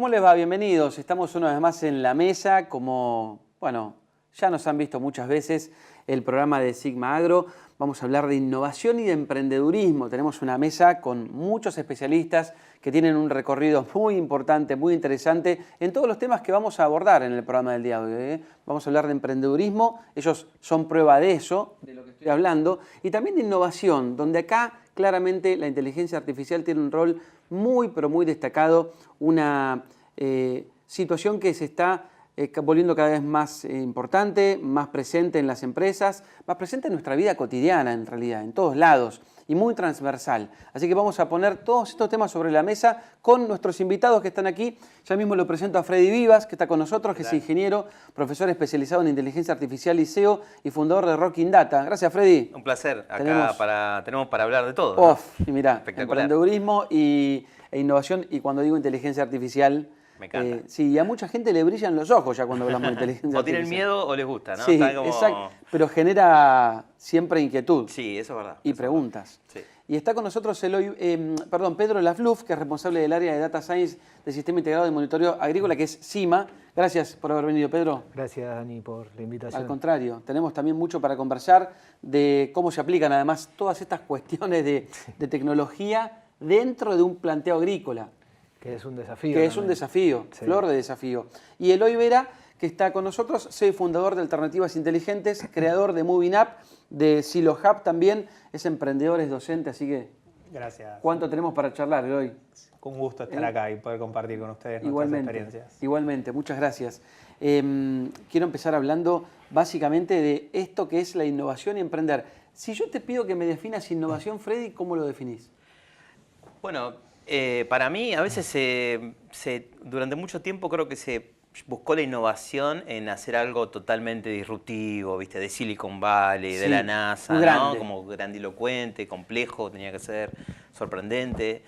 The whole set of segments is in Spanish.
¿Cómo les va? Bienvenidos. Estamos una vez más en la mesa, como, bueno, ya nos han visto muchas veces el programa de Sigma Agro. Vamos a hablar de innovación y de emprendedurismo. Tenemos una mesa con muchos especialistas que tienen un recorrido muy importante, muy interesante en todos los temas que vamos a abordar en el programa del día de hoy, ¿eh? Vamos a hablar de emprendedurismo, ellos son prueba de eso, de lo que estoy hablando, y también de innovación, donde acá claramente la inteligencia artificial tiene un rol muy, pero muy destacado, una situación que se está volviendo cada vez más importante, más presente en las empresas, más presente en nuestra vida cotidiana en realidad, en todos lados y muy transversal. Así que vamos a poner todos estos temas sobre la mesa con nuestros invitados que están aquí. Ya mismo lo presento a Freddy Vivas, que está con nosotros, que es ingeniero, profesor especializado en inteligencia artificial y SEO y fundador de Rocking Data. Gracias, Freddy. Un placer. Acá tenemos para hablar de todo, ¿no? Y mirá, emprendedurismo e innovación, y cuando digo inteligencia artificial, me encanta. Sí, y a mucha gente le brillan los ojos ya cuando hablamos de inteligencia artificial. O tienen miedo o les gusta, ¿no? Sí, como... exacto, pero genera siempre inquietud. Sí, eso es verdad. Y preguntas. Sí. Y está con nosotros Pedro Lafluf, que es responsable del área de Data Science del Sistema Integrado de Monitoreo Agrícola, que es CIMA. Gracias por haber venido, Pedro. Gracias, Dani, por la invitación. Al contrario, tenemos también mucho para conversar de cómo se aplican además todas estas cuestiones de tecnología dentro de un planteo agrícola. Que es un desafío. Que es un desafío, sí. Flor de desafío. Y Eloy Vera, que está con nosotros, soy fundador de Alternativas Inteligentes, creador de Moving Up, de Silo Hub también, es emprendedor, es docente, así que... Gracias. ¿Cuánto tenemos para charlar, Eloy? Con gusto estar acá y poder compartir con ustedes nuestras experiencias. Igualmente, muchas gracias. Quiero empezar hablando básicamente de esto que es la innovación y emprender. Si yo te pido que me definas innovación, Freddy, ¿cómo lo definís? Bueno, para mí, a veces durante mucho tiempo creo que se buscó la innovación en hacer algo totalmente disruptivo, ¿viste? De Silicon Valley, sí, de la NASA, ¿no? Como grandilocuente, complejo, tenía que ser sorprendente.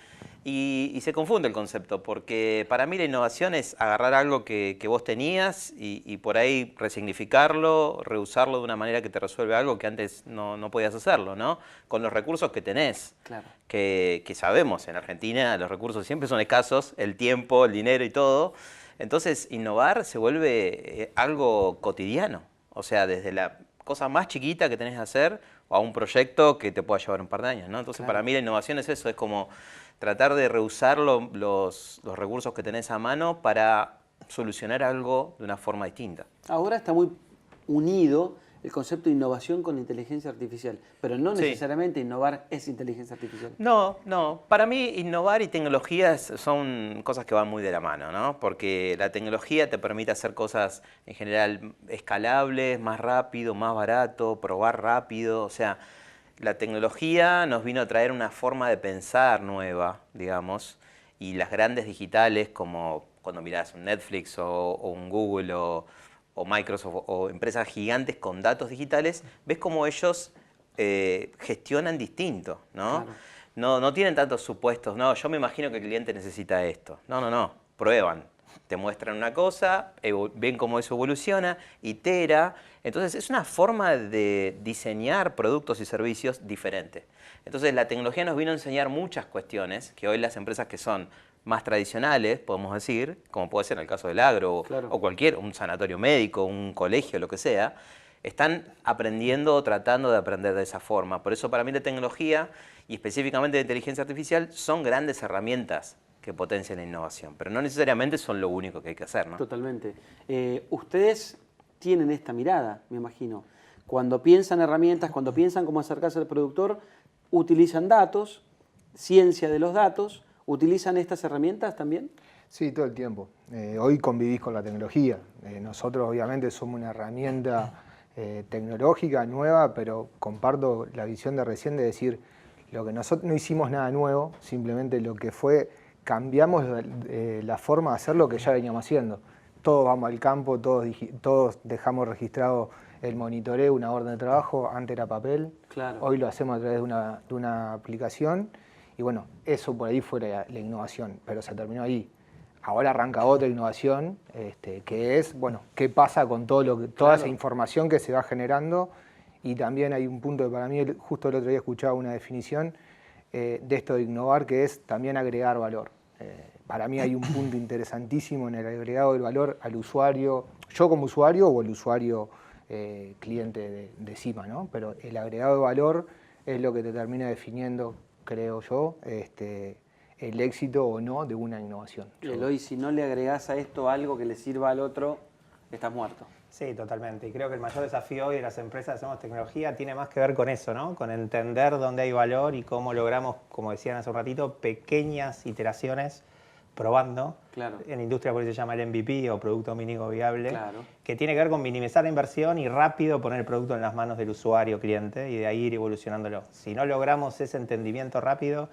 Y se confunde el concepto, porque para mí la innovación es agarrar algo que vos tenías y por ahí resignificarlo, reusarlo de una manera que te resuelve algo que antes no podías hacerlo, ¿no? Con los recursos que tenés, claro. que sabemos, en Argentina los recursos siempre son escasos, el tiempo, el dinero y todo. Entonces, innovar se vuelve algo cotidiano, o sea, desde la cosa más chiquita que tenés que hacer a un proyecto que te pueda llevar un par de años, ¿no? Entonces, para mí la innovación es eso, es como tratar de reusar los recursos que tenés a mano para solucionar algo de una forma distinta. Ahora está muy unido el concepto de innovación con inteligencia artificial, pero no necesariamente innovar es inteligencia artificial. No. Para mí innovar y tecnologías son cosas que van muy de la mano, ¿no? Porque la tecnología te permite hacer cosas en general escalables, más rápido, más barato, probar rápido, o sea, la tecnología nos vino a traer una forma de pensar nueva, digamos, y las grandes digitales, como cuando mirás un Netflix o un Google o Microsoft o empresas gigantes con datos digitales, ves cómo ellos gestionan distinto, ¿no? Claro. No tienen tantos supuestos, no, yo me imagino que el cliente necesita esto. No, prueban. Te muestran una cosa, ven cómo eso evoluciona, itera. Entonces es una forma de diseñar productos y servicios diferente. Entonces la tecnología nos vino a enseñar muchas cuestiones que hoy las empresas que son más tradicionales, podemos decir, como puede ser en el caso del agro o un sanatorio médico, un colegio, lo que sea, están aprendiendo o tratando de aprender de esa forma. Por eso para mí la tecnología y específicamente la inteligencia artificial son grandes herramientas que potencian la innovación, pero no necesariamente son lo único que hay que hacer, ¿no? Totalmente. Ustedes tienen esta mirada, me imagino. Cuando piensan herramientas, cuando piensan cómo acercarse al productor, utilizan datos, ciencia de los datos. ¿Utilizan estas herramientas también? Sí, todo el tiempo. Hoy convivís con la tecnología. Nosotros obviamente somos una herramienta tecnológica nueva, pero comparto la visión de recién de decir, lo que nosotros no hicimos nada nuevo, simplemente lo que fue, cambiamos la forma de hacer lo que ya veníamos haciendo. Todos vamos al campo, todos dejamos registrado el monitoreo, una orden de trabajo, antes era papel, hoy lo hacemos a través de una aplicación. Y bueno, eso por ahí fue la innovación, pero se terminó ahí. Ahora arranca otra innovación, que es, bueno, qué pasa con toda esa información que se va generando. Y también hay un punto que para mí, justo el otro día escuchaba una definición de esto de innovar, que es también agregar valor. Para mí hay un punto interesantísimo en el agregado del valor al usuario, yo como usuario o el usuario cliente de Cima, ¿no? Pero el agregado de valor es lo que te termina definiendo, creo yo, el éxito o no de una innovación. Eloy, si no le agregás a esto algo que le sirva al otro, estás muerto. Sí, totalmente. Y creo que el mayor desafío hoy de las empresas que hacemos tecnología tiene más que ver con eso, ¿no? Con entender dónde hay valor y cómo logramos, como decían hace un ratito, pequeñas iteraciones probando. Claro. En industria por eso se llama el MVP o producto mínimo viable, Claro. que tiene que ver con minimizar la inversión y rápido poner el producto en las manos del usuario cliente y de ahí ir evolucionándolo. Si no logramos ese entendimiento rápido,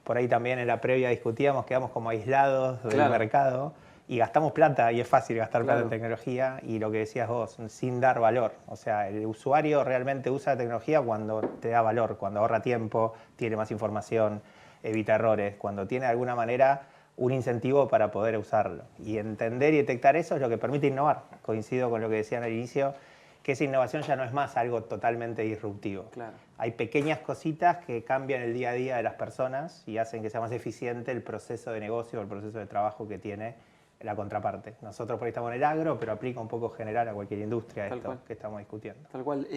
por ahí también en la previa discutíamos, quedamos como aislados del mercado y gastamos plata, y es fácil gastar plata en tecnología, y lo que decías vos, sin dar valor. O sea, el usuario realmente usa la tecnología cuando te da valor, cuando ahorra tiempo, tiene más información, evita errores, cuando tiene de alguna manera un incentivo para poder usarlo. Y entender y detectar eso es lo que permite innovar. Coincido con lo que decían al inicio, que esa innovación ya no es más algo totalmente disruptivo. Claro. Hay pequeñas cositas que cambian el día a día de las personas y hacen que sea más eficiente el proceso de negocio, el proceso de trabajo que tiene la contraparte. Nosotros por ahí estamos en el agro, pero aplica un poco general a cualquier industria esto que estamos discutiendo. Tal cual.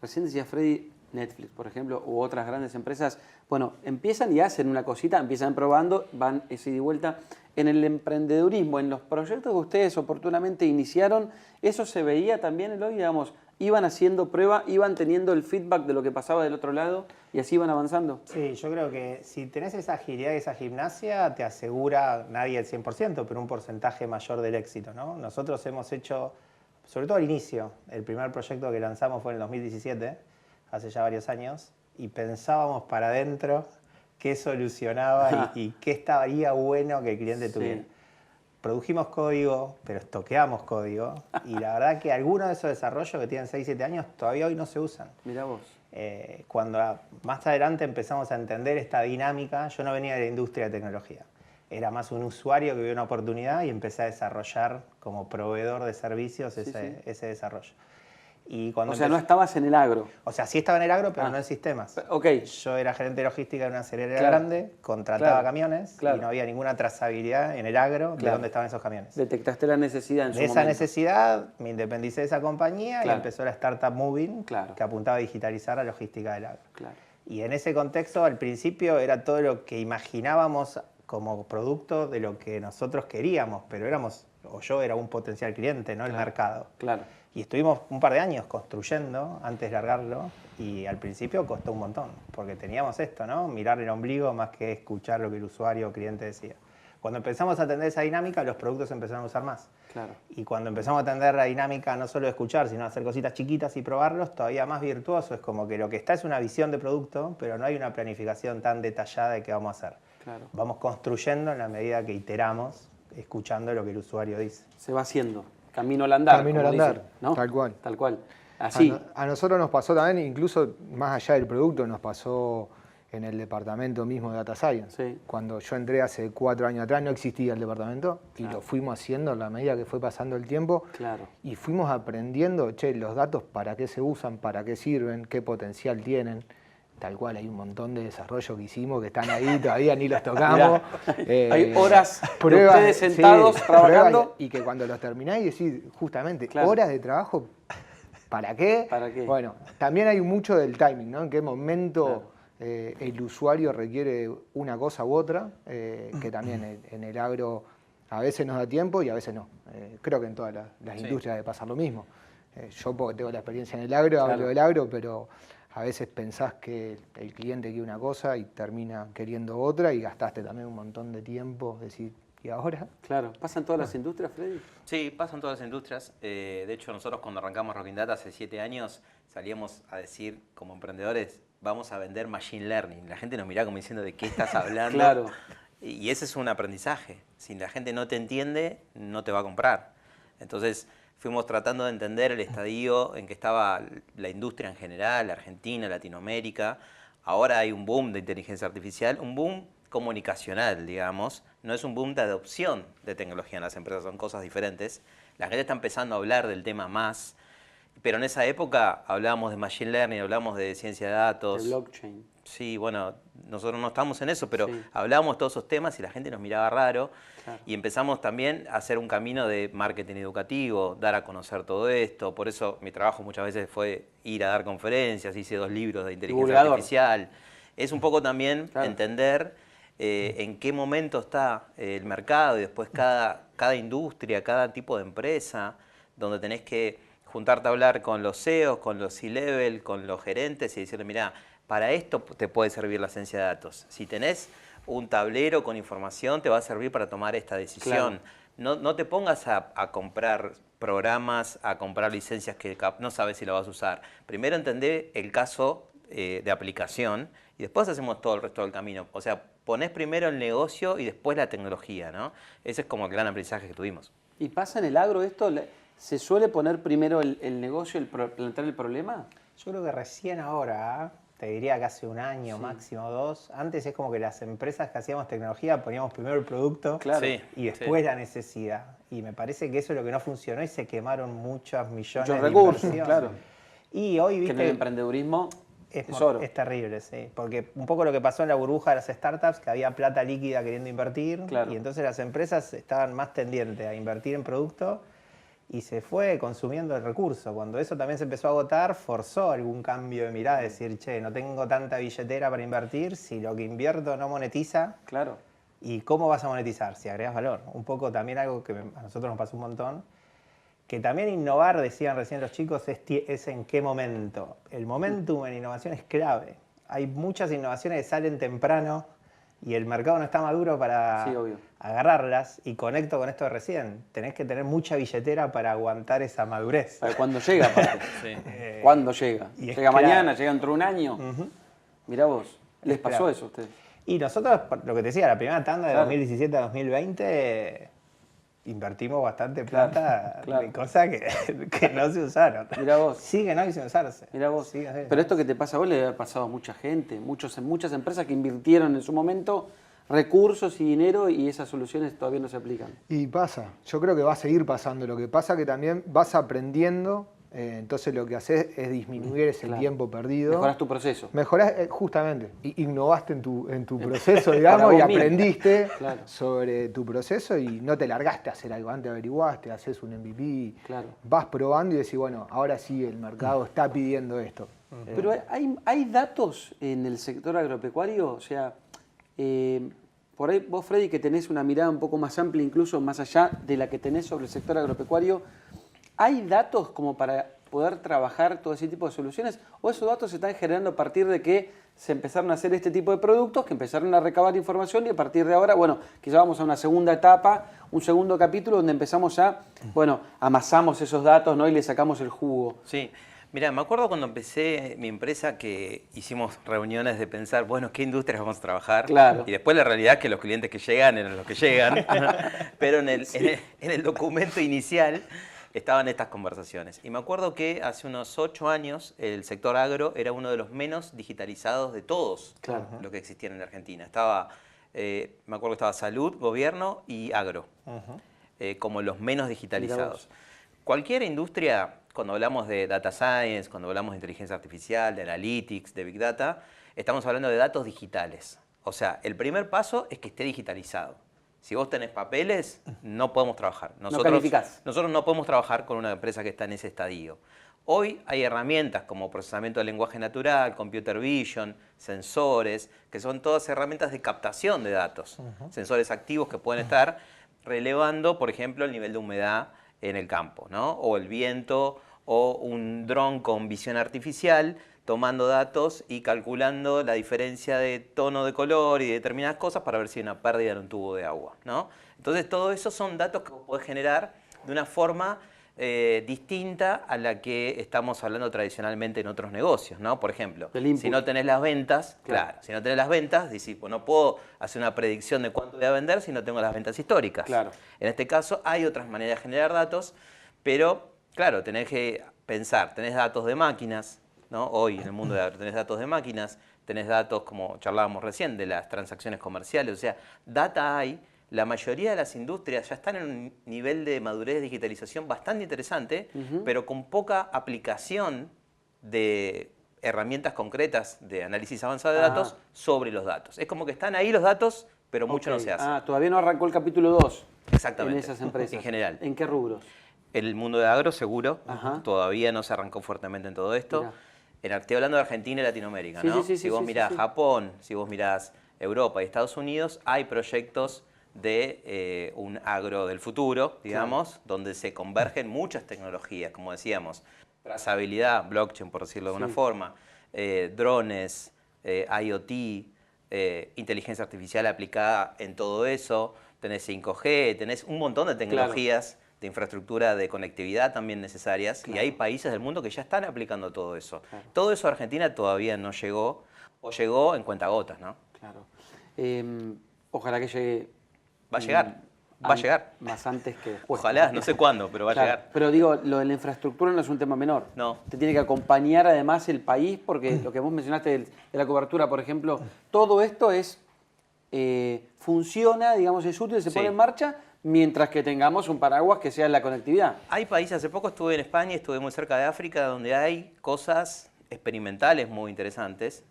Recién decía Freddy, Netflix, por ejemplo, u otras grandes empresas, bueno, empiezan y hacen una cosita, empiezan probando, van ese ida y vuelta. En el emprendedurismo, en los proyectos que ustedes oportunamente iniciaron, ¿eso se veía también, Eloy? Digamos, iban haciendo prueba, iban teniendo el feedback de lo que pasaba del otro lado y así iban avanzando. Sí, yo creo que si tenés esa agilidad y esa gimnasia, te asegura, nadie el 100%, pero un porcentaje mayor del éxito, ¿no? Nosotros hemos hecho, sobre todo al inicio, el primer proyecto que lanzamos fue en el 2017, hace ya varios años, y pensábamos para adentro qué solucionaba y qué estaría bueno que el cliente tuviera. Produjimos código, pero estoqueamos código, y la verdad que algunos de esos desarrollos que tienen 6, 7 años todavía hoy no se usan. Mirá vos. Cuando más adelante empezamos a entender esta dinámica, yo no venía de la industria de tecnología. Era más un usuario que vio una oportunidad y empecé a desarrollar como proveedor de servicios ese desarrollo. Y cuando no estabas en el agro. O sea, sí estaba en el agro, pero no en sistemas. Okay. Yo era gerente de logística de una acelerera grande, contrataba camiones y no había ninguna trazabilidad en el agro de dónde estaban esos camiones. Detectaste la necesidad en su momento. De esa necesidad me independicé de esa compañía y empezó la startup Moving, que apuntaba a digitalizar la logística del agro. Y en ese contexto, al principio, era todo lo que imaginábamos como producto de lo que nosotros queríamos, pero yo era un potencial cliente, no el mercado. Y estuvimos un par de años construyendo antes de largarlo y al principio costó un montón, porque teníamos esto, ¿no? Mirar el ombligo más que escuchar lo que el usuario o cliente decía. Cuando empezamos a atender esa dinámica, los productos empezaron a usar más. Y cuando empezamos a atender la dinámica no solo de escuchar, sino hacer cositas chiquitas y probarlos, todavía más virtuoso. Es como que lo que está es una visión de producto, pero no hay una planificación tan detallada de qué vamos a hacer. Vamos construyendo en la medida que iteramos, escuchando lo que el usuario dice. Se va haciendo. Camino al andar. Camino al andar, dicen, ¿no? tal cual. Tal cual. Así. A nosotros nos pasó también, incluso más allá del producto, nos pasó en el departamento mismo de Data Science. Cuando yo entré hace 4 años atrás no existía el departamento y lo fuimos haciendo a la medida que fue pasando el tiempo y fuimos aprendiendo, los datos para qué se usan, para qué sirven, qué potencial tienen. Tal cual, hay un montón de desarrollos que hicimos que están ahí, todavía ni los tocamos. Hay horas de ustedes sentados trabajando. Y que cuando los termináis decís, justamente, horas de trabajo, ¿para qué? ¿Para qué? Bueno, también hay mucho del timing, ¿no? En qué momento el usuario requiere una cosa u otra, que también en el agro a veces nos da tiempo y a veces no. Creo que en todas las industrias debe pasar lo mismo. Yo porque tengo la experiencia en el agro, hablo del agro, pero a veces pensás que el cliente quiere una cosa y termina queriendo otra y gastaste también un montón de tiempo, decir, ¿y ahora? Claro. ¿Pasan todas las industrias, Freddy? Sí, pasan todas las industrias. De hecho, nosotros cuando arrancamos Rocking Data hace 7 años, salíamos a decir como emprendedores, vamos a vender Machine Learning. La gente nos miraba como diciendo, ¿de qué estás hablando? Y ese es un aprendizaje. Si la gente no te entiende, no te va a comprar. Entonces, fuimos tratando de entender el estadio en que estaba la industria en general, Argentina, Latinoamérica. Ahora hay un boom de inteligencia artificial, un boom comunicacional, digamos. No es un boom de adopción de tecnología en las empresas, son cosas diferentes. La gente está empezando a hablar del tema más, pero en esa época hablábamos de Machine Learning, hablábamos de ciencia de datos. De blockchain. Sí, bueno, nosotros no estamos en eso, pero hablábamos todos esos temas y la gente nos miraba raro. Claro. Y empezamos también a hacer un camino de marketing educativo, dar a conocer todo esto. Por eso mi trabajo muchas veces fue ir a dar conferencias, hice 2 libros de inteligencia artificial. Es un poco también entender en qué momento está el mercado y después cada industria, cada tipo de empresa, donde tenés que juntarte a hablar con los CEOs, con los C-level, con los gerentes y decirle, mirá, para esto te puede servir la ciencia de datos. Si tenés un tablero con información, te va a servir para tomar esta decisión. Claro. No te pongas a comprar programas, a comprar licencias que no sabes si la vas a usar. Primero entendé el caso de aplicación y después hacemos todo el resto del camino. O sea, ponés primero el negocio y después la tecnología, ¿no? Ese es como el gran aprendizaje que tuvimos. ¿Y pasa en el agro esto? ¿Se suele poner primero el negocio, plantear el problema? Yo creo que recién ahora, te diría que hace 1 año, máximo 2. Antes es como que las empresas que hacíamos tecnología poníamos primero el producto y después la necesidad. Y me parece que eso es lo que no funcionó y se quemaron muchos millones de recursos, claro. Y hoy, viste, que en el emprendedurismo es terrible, sí. Porque un poco lo que pasó en la burbuja de las startups, que había plata líquida queriendo invertir, y entonces las empresas estaban más tendientes a invertir en producto y se fue consumiendo el recurso. Cuando eso también se empezó a agotar, forzó algún cambio de mirada, decir, che, no tengo tanta billetera para invertir, si lo que invierto no monetiza, ¿y cómo vas a monetizar? Si agregas valor. Un poco también algo que a nosotros nos pasó un montón, que también innovar, decían recién los chicos, es en qué momento. El momentum en innovación es clave. Hay muchas innovaciones que salen temprano y el mercado no está maduro para agarrarlas. Y conecto con esto de recién. Tenés que tener mucha billetera para aguantar esa madurez. Para cuando llega, aparte. ¿Cuándo llega? ¿Llega mañana? ¿Llega dentro de 1 año? Mirá vos, ¿les pasó eso a ustedes? Y nosotros, lo que te decía, la primera tanda de 2017 a 2020... invertimos bastante plata en cosas que no se usaron. Mirá vos. Sigue no sin usarse. Mirá vos. Pero esto que te pasa a vos le debe haber pasado a mucha gente, muchas empresas que invirtieron en su momento recursos y dinero y esas soluciones todavía no se aplican. Y pasa, yo creo que va a seguir pasando. Lo que pasa es que también vas aprendiendo, entonces lo que haces es disminuir ese tiempo perdido. Mejorás tu proceso. Mejorás, justamente, innovaste en tu proceso, digamos, y aprendiste sobre tu proceso y no te largaste a hacer algo. Antes averiguaste, haces un MVP, vas probando y decís, bueno, ahora sí el mercado está pidiendo esto. Pero ¿hay datos en el sector agropecuario? O sea, por ahí vos, Freddy, que tenés una mirada un poco más amplia, incluso más allá de la que tenés sobre el sector agropecuario, ¿hay datos como para poder trabajar todo ese tipo de soluciones? ¿O esos datos se están generando a partir de que se empezaron a hacer este tipo de productos, que empezaron a recabar información y a partir de ahora, bueno, quizá vamos a una segunda etapa, un segundo capítulo donde empezamos a, bueno, amasamos esos datos, ¿no? Y le sacamos el jugo? Sí. Mira, me acuerdo cuando empecé mi empresa que hicimos reuniones de pensar, bueno, ¿qué industrias vamos a trabajar? Y después la realidad es que los clientes que llegan eran los que llegan. Pero en el documento inicial estaban estas conversaciones. Y me acuerdo que hace unos 8 años el sector agro era uno de los menos digitalizados de todos los que existían en la Argentina. Estaba, me acuerdo que estaba salud, gobierno y agro, como los menos digitalizados. Cualquier industria, cuando hablamos de data science, cuando hablamos de inteligencia artificial, de analytics, de big data, estamos hablando de datos digitales. O sea, el primer paso es que esté digitalizado. Si vos tenés papeles, no podemos trabajar. Nosotros no podemos trabajar con una empresa que está en ese estadio. Hoy hay herramientas como procesamiento del lenguaje natural, computer vision, sensores, que son todas herramientas de captación de datos. Sensores activos que pueden estar relevando, por ejemplo, el nivel de humedad en el campo, ¿no? O el viento, o un dron con visión artificial tomando datos y calculando la diferencia de tono de color y determinadas cosas para ver si hay una pérdida en un tubo de agua, ¿no? Entonces, todo eso son datos que podés generar de una forma distinta a la que estamos hablando tradicionalmente en otros negocios, ¿no? Por ejemplo, si no tenés las ventas, si no tenés las ventas, decís, pues no puedo hacer una predicción de cuánto voy a vender si no tengo las ventas históricas. En este caso, hay otras maneras de generar datos, pero, claro, tenés que pensar, tenés datos de máquinas, ¿no? Hoy en el mundo de agro tenés datos de máquinas, tenés datos, como charlábamos recién, de las transacciones comerciales, o sea, data hay. La mayoría de las industrias ya están en un nivel de madurez de digitalización bastante interesante, pero con poca aplicación de herramientas concretas de análisis avanzado de datos sobre los datos. Es como que están ahí los datos, pero mucho no se hace. Todavía no arrancó el capítulo 2. Exactamente. En esas empresas. En general. ¿En qué rubros? El mundo de agro, seguro. Todavía no se arrancó fuertemente en todo esto. Estoy hablando de Argentina y Latinoamérica, ¿no? Si vos mirás Japón, si vos mirás Europa y Estados Unidos, hay proyectos de un agro del futuro, digamos, donde se convergen muchas tecnologías, como decíamos, trazabilidad, blockchain, por decirlo de alguna forma, drones, IoT, inteligencia artificial aplicada en todo eso, tenés 5G, tenés un montón de tecnologías de infraestructura de conectividad también necesarias, y hay países del mundo que ya están aplicando todo eso. Todo eso a Argentina todavía no llegó, o llegó en cuentagotas, ¿no? Claro. Ojalá que llegue. Va a llegar. Va a llegar. Más antes que después. Ojalá, no sé cuándo, pero va a llegar. Pero digo, lo de la infraestructura no es un tema menor. No. Te tiene que acompañar además el país, porque lo que vos mencionaste de la cobertura, por ejemplo, todo esto es funciona, digamos, es útil, se pone en marcha, mientras que tengamos un paraguas que sea la conectividad. Hay países, hace poco estuve en España, estuve muy cerca de África, donde hay cosas experimentales muy interesantes.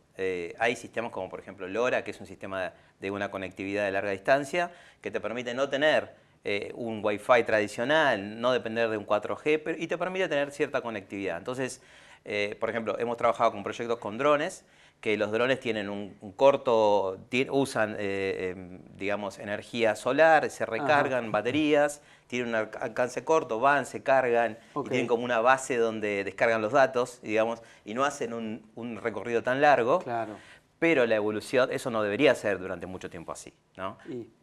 Hay sistemas como, por ejemplo, LoRa, que es un sistema de una conectividad de larga distancia, que te permite no tener un Wi-Fi tradicional, no depender de un 4G, y te permite tener cierta conectividad. Entonces, por ejemplo, hemos trabajado con proyectos con drones, que los drones tienen un corto, usan, digamos, energía solar, se recargan baterías, tienen un alcance corto, van, se cargan, y tienen como una base donde descargan los datos, digamos, y no hacen un recorrido tan largo. Pero la evolución, eso no debería ser durante mucho tiempo así, ¿no?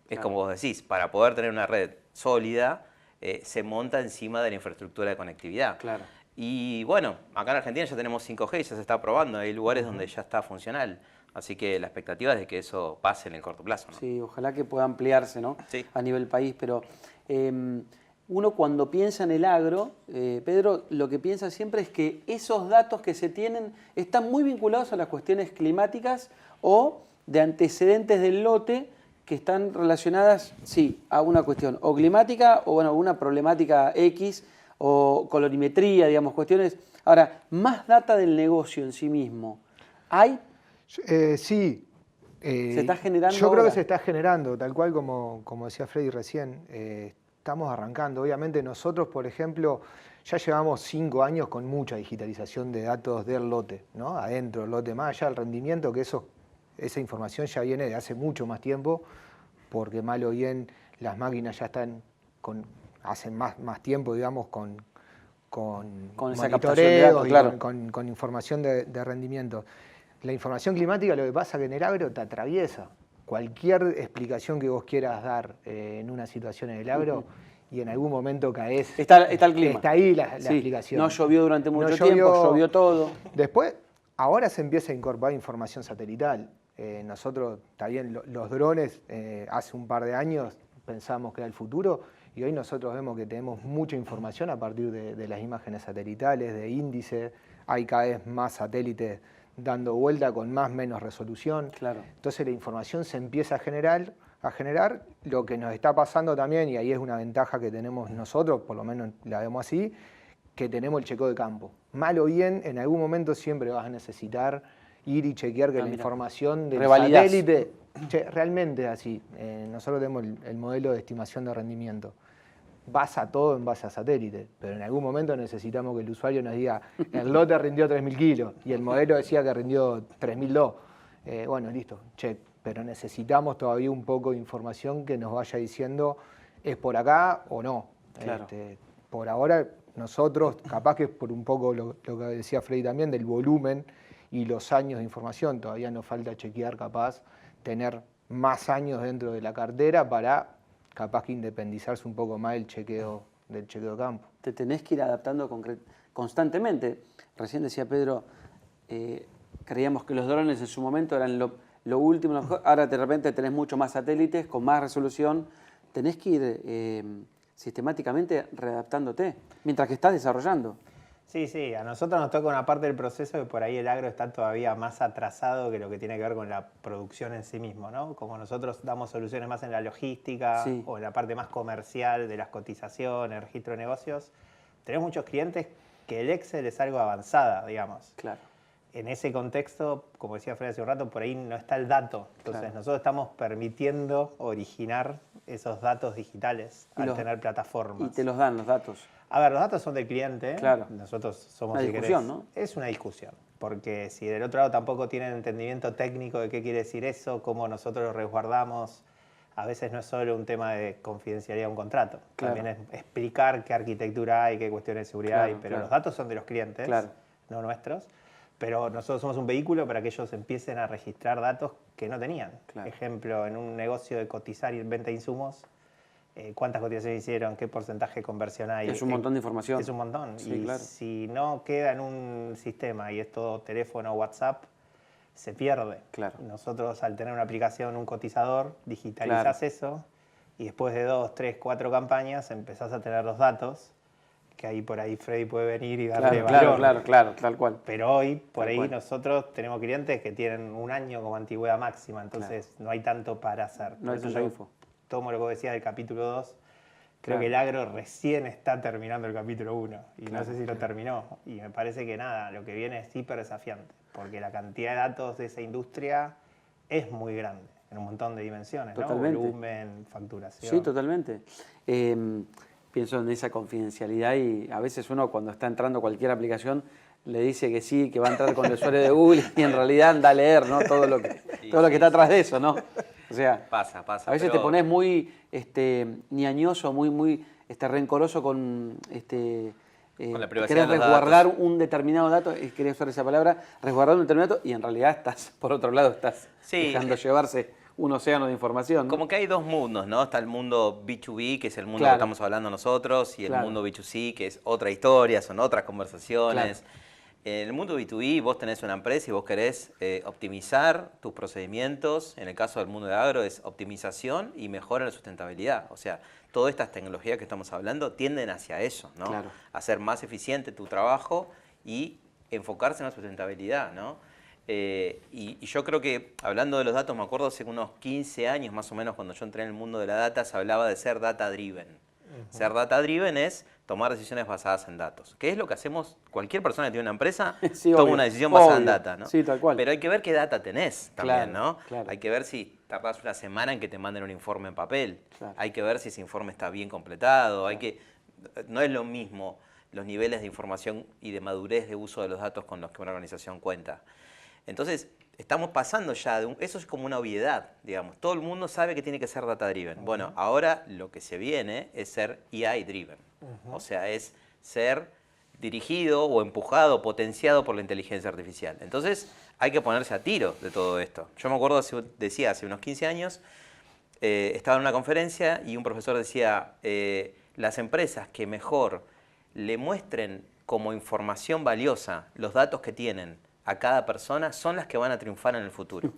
Es como vos decís, para poder tener una red sólida, se monta encima de la infraestructura de conectividad. Y bueno, acá en Argentina ya tenemos 5G, ya se está probando, hay lugares donde ya está funcional. Así que la expectativa es de que eso pase en el corto plazo, ¿no? Sí, ojalá que pueda ampliarse, ¿no? A nivel país, pero uno cuando piensa en el agro, Pedro, lo que piensa siempre es que esos datos que se tienen están muy vinculados a las cuestiones climáticas o de antecedentes del lote que están relacionadas, a una cuestión o climática o, bueno, una problemática X o colorimetría, digamos, cuestiones. Ahora, más data del negocio en sí mismo, ¿hay? Sí. ¿Se está generando? Yo creo que se está generando, tal cual como decía Freddy recién. Estamos arrancando. Obviamente nosotros, por ejemplo, ya llevamos 5 años con mucha digitalización de datos del lote, ¿no? Adentro del lote, más allá del rendimiento, que esa información ya viene de hace mucho más tiempo, porque mal o bien las máquinas ya están hace más tiempo, digamos, con monitoreo y con información de rendimiento. La información climática, lo que pasa es que en el agro te atraviesa. Cualquier explicación que vos quieras dar en una situación en el agro, y en algún momento caes. Está el clima. Está ahí la explicación. No llovió durante mucho tiempo, llovió todo. Después, ahora se empieza a incorporar información satelital. Nosotros, está bien, los drones, hace un par de años pensábamos que era el futuro, y hoy nosotros vemos que tenemos mucha información a partir de las imágenes satelitales, de índices. Hay cada vez más satélites dando vuelta con menos resolución. Entonces la información se empieza a generar. Lo que nos está pasando también, y ahí es una ventaja que tenemos nosotros, por lo menos la vemos así, que tenemos el chequeo de campo. Mal o bien, en algún momento siempre vas a necesitar ir y chequear que la información del satélite realmente es así. Nosotros tenemos el modelo de estimación de rendimiento. Basa todo en base a satélite, pero en algún momento necesitamos que el usuario nos diga, el lote rindió 3.000 kilos y el modelo decía que rindió 3.002. Bueno, listo, check. Pero necesitamos todavía un poco de información que nos vaya diciendo, ¿es por acá o no? Por ahora, nosotros, capaz que es por un poco lo que decía Freddy también, del volumen y los años de información, todavía nos falta chequear, capaz, tener más años dentro de la cartera para capaz que independizarse un poco más del chequeo de campo. Te tenés que ir adaptando constantemente. Recién decía Pedro, creíamos que los drones en su momento eran lo último, lo mejor. Ahora de repente tenés mucho más satélites, con más resolución. Tenés que ir sistemáticamente readaptándote, mientras que estás desarrollando. Sí, a nosotros nos toca una parte del proceso que por ahí el agro está todavía más atrasado que lo que tiene que ver con la producción en sí mismo, ¿no? Como nosotros damos soluciones más en la logística o en la parte más comercial de las cotizaciones, el registro de negocios, tenemos muchos clientes que el Excel es algo avanzada, digamos. en ese contexto, como decía Fred hace un rato, por ahí no está el dato. Entonces nosotros estamos permitiendo originar esos datos digitales al tener plataformas. ¿Y te los dan los datos? A ver, los datos son del cliente. Claro. Nosotros somos, una discusión, ¿no? Es una discusión. Porque si del otro lado tampoco tienen entendimiento técnico de qué quiere decir eso, cómo nosotros lo resguardamos, a veces no es solo un tema de confidencialidad de un contrato. Claro. También es explicar qué arquitectura hay, qué cuestiones de seguridad hay. Pero los datos son de los clientes, no nuestros. Pero nosotros somos un vehículo para que ellos empiecen a registrar datos que no tenían. Ejemplo, en un negocio de cotizar y venta de insumos, cuántas cotizaciones hicieron, qué porcentaje de conversión hay. Es un montón de información. Es un montón. Sí, y si no queda en un sistema y es todo teléfono o WhatsApp, se pierde. Nosotros, al tener una aplicación, un cotizador, digitalizás eso y después de 2, 3, 4 campañas empezás a tener los datos, que ahí por ahí Freddy puede venir y darle valor. Claro, tal cual. Pero hoy, por ahí, nosotros tenemos clientes que tienen un año como antigüedad máxima, entonces no hay tanto para hacer. No hay tanta info. Tomo lo que decías del capítulo 2. Creo que el agro recién está terminando el capítulo 1 y no sé si lo terminó. Y me parece que nada, lo que viene es hiper desafiante, porque la cantidad de datos de esa industria es muy grande, en un montón de dimensiones, Totalmente. ¿no? Volumen, facturación. Sí, totalmente. Pienso en esa confidencialidad y a veces uno cuando está entrando a cualquier aplicación le dice que sí, que va a entrar con el usuario de Google y en realidad anda a leer, ¿no? todo lo que está atrás de eso, ¿no? O sea, pasa. A veces te pones muy ñañoso, muy rencoroso con la privacidad querés de los resguardar datos. un determinado dato, querés usar esa palabra, resguardar un determinado dato y en realidad estás, por otro lado, estás dejando llevarse un océano de información, ¿no? Como que hay dos mundos, ¿no? Está el mundo B2B, que es el mundo que estamos hablando nosotros, y el mundo B2C, que es otra historia, son otras conversaciones. En el mundo B2B vos tenés una empresa y vos querés optimizar tus procedimientos. En el caso del mundo de agro es optimización y mejora la sustentabilidad. O sea, todas estas tecnologías que estamos hablando tienden hacia eso, ¿no? Hacer más eficiente tu trabajo y enfocarse en la sustentabilidad, ¿no? Y yo creo que, hablando de los datos, me acuerdo hace unos 15 años más o menos, cuando yo entré en el mundo de la data, se hablaba de ser data-driven. Ser data-driven es tomar decisiones basadas en datos. ¿Qué es lo que hacemos? Cualquier persona que tiene una empresa toma una decisión basada en data, ¿no? Sí, tal cual. Pero hay que ver qué data tenés también, ¿no? Hay que ver si tardás una semana en que te manden un informe en papel. Hay que ver si ese informe está bien completado. No es lo mismo los niveles de información y de madurez de uso de los datos con los que una organización cuenta. Entonces, estamos pasando ya eso es como una obviedad, digamos. Todo el mundo sabe que tiene que ser data-driven. Bueno, ahora lo que se viene es ser AI-driven. O sea, es ser dirigido o empujado, potenciado por la inteligencia artificial. Entonces, hay que ponerse a tiro de todo esto. Yo me acuerdo, decía, hace unos 15 años, estaba en una conferencia y un profesor decía, las empresas que mejor le muestren como información valiosa los datos que tienen a cada persona son las que van a triunfar en el futuro.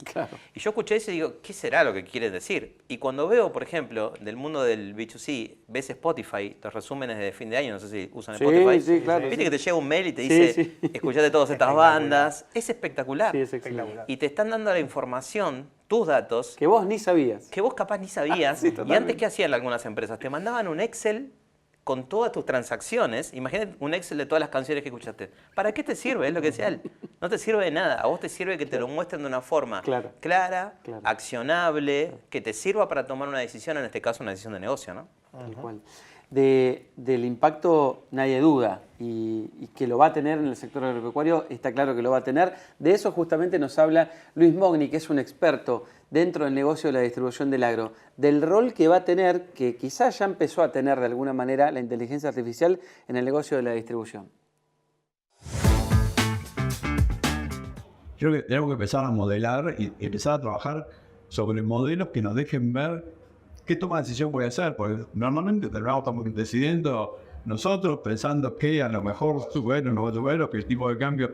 Y yo escuché eso y digo, ¿qué será lo que quiere decir? Y cuando veo, por ejemplo, del mundo del B2C, ves Spotify, los resúmenes de fin de año, no sé si usan Spotify. Sí, claro. Viste que te llega un mail y te dice, escuchate todas estas bandas. Es espectacular. Sí, es espectacular. Y te están dando la información, tus datos. Que vos ni sabías. Que vos capaz ni sabías. Y antes, ¿qué hacían algunas empresas? Te mandaban un Excel con todas tus transacciones. Imagínate un Excel de todas las canciones que escuchaste. ¿Para qué te sirve? Es lo que decía él. No te sirve de nada. A vos te sirve que te lo muestren de una forma clara, accionable, que te sirva para tomar una decisión, en este caso una decisión de negocio, ¿no? Tal cual. Del impacto nadie duda y que lo va a tener en el sector agropecuario, está claro que lo va a tener. De eso justamente nos habla Luis Mogni, que es un experto dentro del negocio de la distribución del agro, del rol que va a tener, que quizás ya empezó a tener de alguna manera la inteligencia artificial en el negocio de la distribución. Creo que tenemos que empezar a modelar y empezar a trabajar sobre modelos que nos dejen ver qué toma de decisión voy a hacer, porque normalmente estamos decidiendo nosotros pensando que a lo mejor es bueno, no es bueno, que el tipo de cambio.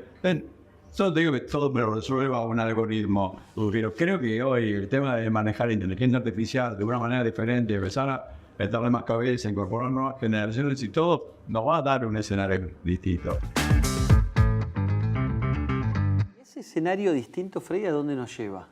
Solo te digo que todo me lo resuelva un algoritmo, pero creo que hoy el tema de manejar la inteligencia artificial de una manera diferente, empezar a meterle más cabeza, incorporar nuevas generaciones y todo, nos va a dar un escenario distinto. ¿Ese escenario distinto, Freddy, a dónde nos lleva?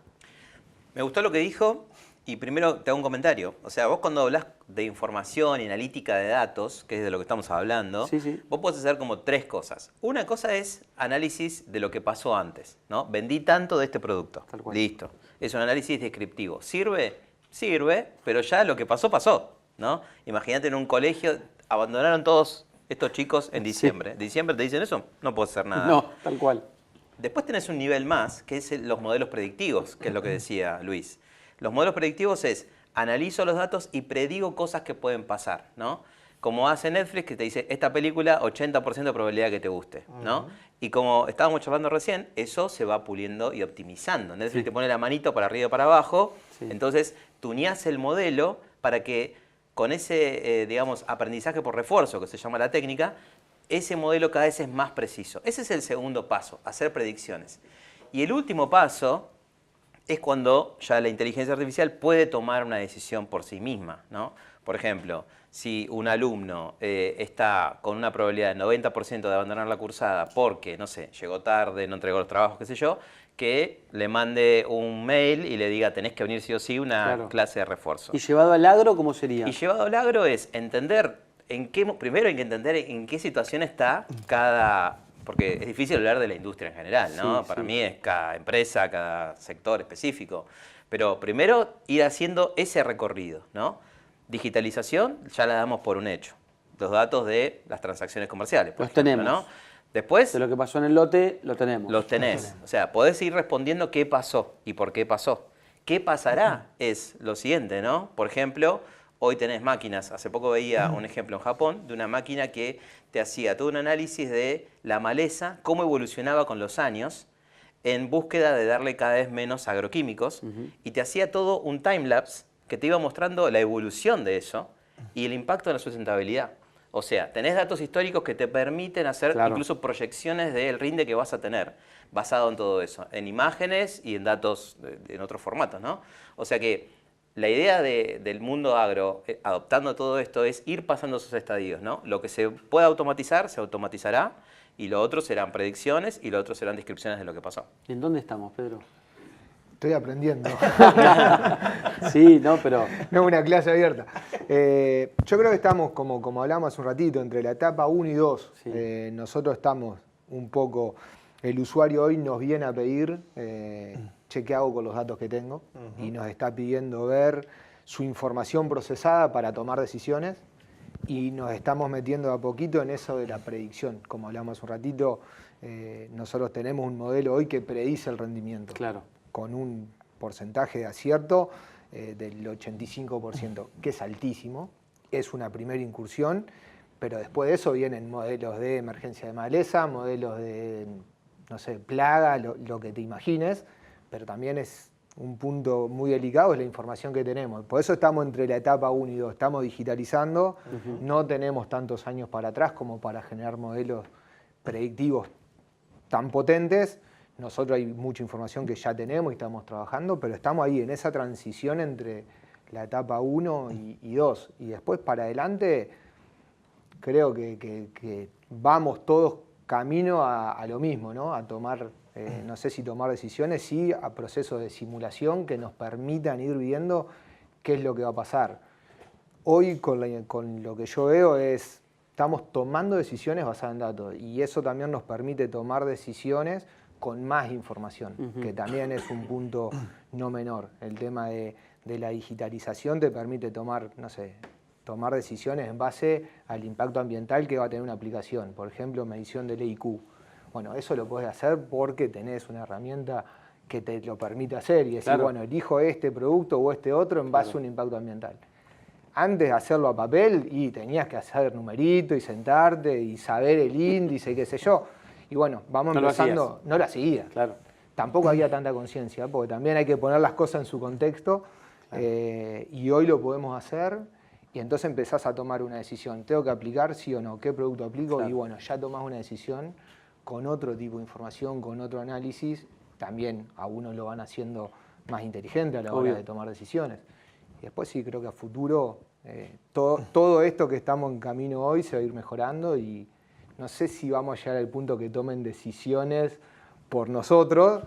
Me gustó lo que dijo Y primero te hago un comentario. O sea, vos cuando hablas de información y analítica de datos, que es de lo que estamos hablando, vos podés hacer como 3 cosas. Una cosa es análisis de lo que pasó antes, ¿no? Vendí tanto de este producto. Listo. Es un análisis descriptivo. ¿Sirve? Sirve, pero ya lo que pasó, pasó, ¿no? Imagínate en un colegio, abandonaron todos estos chicos en diciembre. ¿Diciembre te dicen eso? No puedo hacer nada. No, tal cual. Después tenés un nivel más, que es los modelos predictivos, que es lo que decía Luis. Los modelos predictivos es, analizo los datos y predigo cosas que pueden pasar, ¿no? Como hace Netflix, que te dice, esta película, 80% de probabilidad que te guste, ¿no? Y como estábamos charlando recién, eso se va puliendo y optimizando. Netflix te pone la manito para arriba y para abajo, entonces tuneás el modelo para que con ese, digamos, aprendizaje por refuerzo, que se llama la técnica, ese modelo cada vez es más preciso. Ese es el segundo paso, hacer predicciones. Y el último paso es cuando ya la inteligencia artificial puede tomar una decisión por sí misma, ¿no? Por ejemplo, si un alumno está con una probabilidad del 90% de abandonar la cursada porque, no sé, llegó tarde, no entregó los trabajos, qué sé yo, que le mande un mail y le diga tenés que venir sí o sí una clase de refuerzo. ¿Y llevado al agro cómo sería? Y llevado al agro es entender primero hay que entender en qué situación está cada... Porque es difícil hablar de la industria en general, ¿no? Para mí es cada empresa, cada sector específico. Pero primero ir haciendo ese recorrido, ¿no? Digitalización ya la damos por un hecho. Los datos de las transacciones comerciales, por ejemplo, tenemos. ¿no? Después... De lo que pasó en el lote, lo tenemos. Los tenés. O sea, podés ir respondiendo qué pasó y por qué pasó. ¿Qué pasará? Es lo siguiente, ¿no? Por ejemplo... Hoy tenés máquinas, hace poco veía un ejemplo en Japón de una máquina que te hacía todo un análisis de la maleza, cómo evolucionaba con los años, en búsqueda de darle cada vez menos agroquímicos, y te hacía todo un timelapse que te iba mostrando la evolución de eso y el impacto en la sustentabilidad. O sea, tenés datos históricos que te permiten hacer incluso proyecciones del rinde que vas a tener, basado en todo eso, en imágenes y en datos en otros formatos, ¿no? O sea que la idea del mundo agro, adoptando todo esto, es ir pasando esos estadios, ¿no? Lo que se pueda automatizar, se automatizará, y lo otro serán predicciones, y lo otro serán descripciones de lo que pasó. ¿Y en dónde estamos, Pedro? Estoy aprendiendo. Sí, no, pero... No, una clase abierta. Yo creo que estamos, como hablamos hace un ratito, entre la etapa 1 y 2. Nosotros estamos un poco... El usuario hoy nos viene a pedir... che, ¿qué hago con los datos que tengo? Y nos está pidiendo ver su información procesada para tomar decisiones y nos estamos metiendo a poquito en eso de la predicción. Como hablamos un ratito, nosotros tenemos un modelo hoy que predice el rendimiento con un porcentaje de acierto del 85%, que es altísimo, es una primera incursión, pero después de eso vienen modelos de emergencia de maleza, modelos de, no sé, plaga, lo que te imagines, pero también es un punto muy delicado, es la información que tenemos. Por eso estamos entre la etapa 1 y 2, estamos digitalizando, no tenemos tantos años para atrás como para generar modelos predictivos tan potentes. Nosotros hay mucha información que ya tenemos y estamos trabajando, pero estamos ahí en esa transición entre la etapa 1 y 2. Y después para adelante creo que vamos todos camino a lo mismo, ¿no? A tomar... no sé si tomar decisiones, sí a procesos de simulación que nos permitan ir viendo qué es lo que va a pasar. Hoy con lo que yo veo estamos tomando decisiones basadas en datos y eso también nos permite tomar decisiones con más información, que también es un punto no menor. El tema de la digitalización te permite tomar, no sé, tomar decisiones en base al impacto ambiental que va a tener una aplicación. Por ejemplo, medición del EIQ. Bueno, eso lo podés hacer porque tenés una herramienta que te lo permite hacer y decir, bueno, elijo este producto o este otro en base a un impacto ambiental. Antes de hacerlo a papel, y tenías que hacer numerito y sentarte y saber el índice, qué sé yo. Y bueno, vamos empezando. No lo hacías. Tampoco había tanta conciencia, porque también hay que poner las cosas en su contexto. Y hoy lo podemos hacer. Y entonces empezás a tomar una decisión. ¿Tengo que aplicar sí o no? ¿Qué producto aplico? Y bueno, ya tomás una decisión con otro tipo de información, con otro análisis. También a uno lo van haciendo más inteligente a la hora de tomar decisiones. Y después sí, creo que a futuro todo esto que estamos en camino hoy se va a ir mejorando y no sé si vamos a llegar al punto que tomen decisiones por nosotros,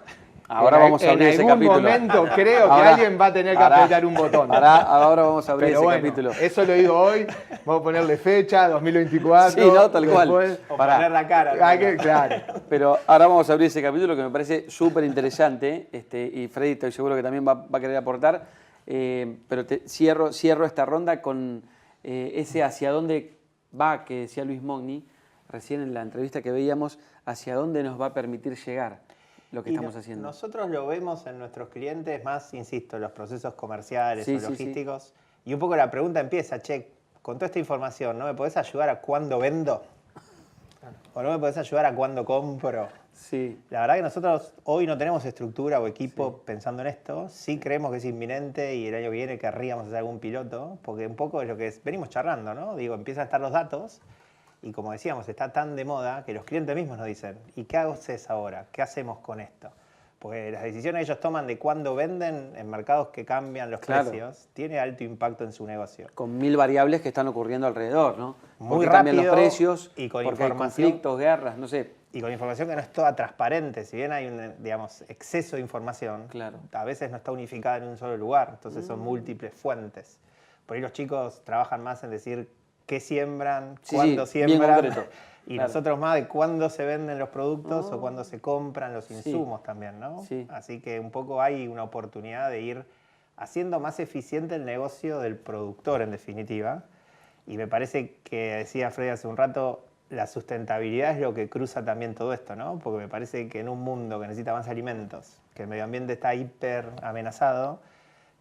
Ahora vamos a abrir ese capítulo. En algún momento creo que alguien va a tener que apretar un botón. Ahora vamos a abrir ese capítulo. Eso lo digo hoy. Vamos a ponerle fecha, 2024. Sí, no, tal cual. O poner la cara. Claro. Pero ahora vamos a abrir ese capítulo que me parece súper interesante. Y Freddy, estoy seguro que también va a querer aportar. Pero cierro esta ronda con ese hacia dónde va, que decía Luis Mogni recién en la entrevista que veíamos, hacia dónde nos va a permitir llegar lo que estamos haciendo. Nosotros lo vemos en nuestros clientes más, insisto, los procesos comerciales o logísticos. Sí. Y un poco la pregunta empieza, con toda esta información, ¿no me podés ayudar a cuándo vendo? ¿O no me podés ayudar a cuándo compro? Sí. La verdad que nosotros hoy no tenemos estructura o equipo pensando en esto. Sí creemos que es inminente y el año que viene querríamos hacer algún piloto, porque un poco es lo que venimos charlando, ¿no? Digo, empiezan a estar los datos y como decíamos, está tan de moda que los clientes mismos nos dicen, ¿y qué haces ahora? ¿Qué hacemos con esto? Porque las decisiones que ellos toman de cuándo venden en mercados que cambian los precios tiene alto impacto en su negocio. Con 1000 variables que están ocurriendo alrededor, ¿no? Muy rápido, cambian los precios, y con porque hay conflictos, guerras, no sé. Y con información que no es toda transparente. Si bien hay un, digamos, exceso de información, a veces no está unificada en un solo lugar. Entonces son múltiples fuentes. Por ahí los chicos trabajan más en decir qué siembran, cuándo siembran. Bien concreto. Y nosotros más de cuándo se venden los productos o cuándo se compran los insumos también, ¿no? Sí. Así que un poco hay una oportunidad de ir haciendo más eficiente el negocio del productor, en definitiva. Y me parece que, decía Freddy hace un rato, la sustentabilidad es lo que cruza también todo esto, ¿no? Porque me parece que en un mundo que necesita más alimentos, que el medio ambiente está hiper amenazado,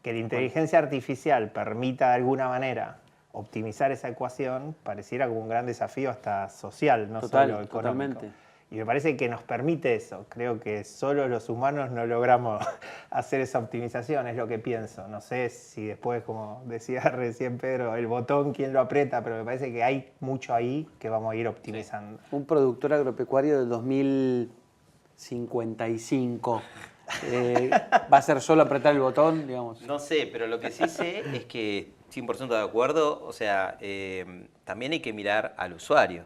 que la inteligencia artificial permita de alguna manera optimizar esa ecuación, pareciera como un gran desafío hasta social, no solo económico. Totalmente. Y me parece que nos permite eso. Creo que solo los humanos no logramos hacer esa optimización, es lo que pienso. No sé si después, como decía recién Pedro, el botón, quién lo aprieta, pero me parece que hay mucho ahí que vamos a ir optimizando. Un productor agropecuario del 2055. ¿Va a ser solo apretar el botón, digamos? No sé, pero lo que sí sé es que 100% de acuerdo, o sea, también hay que mirar al usuario.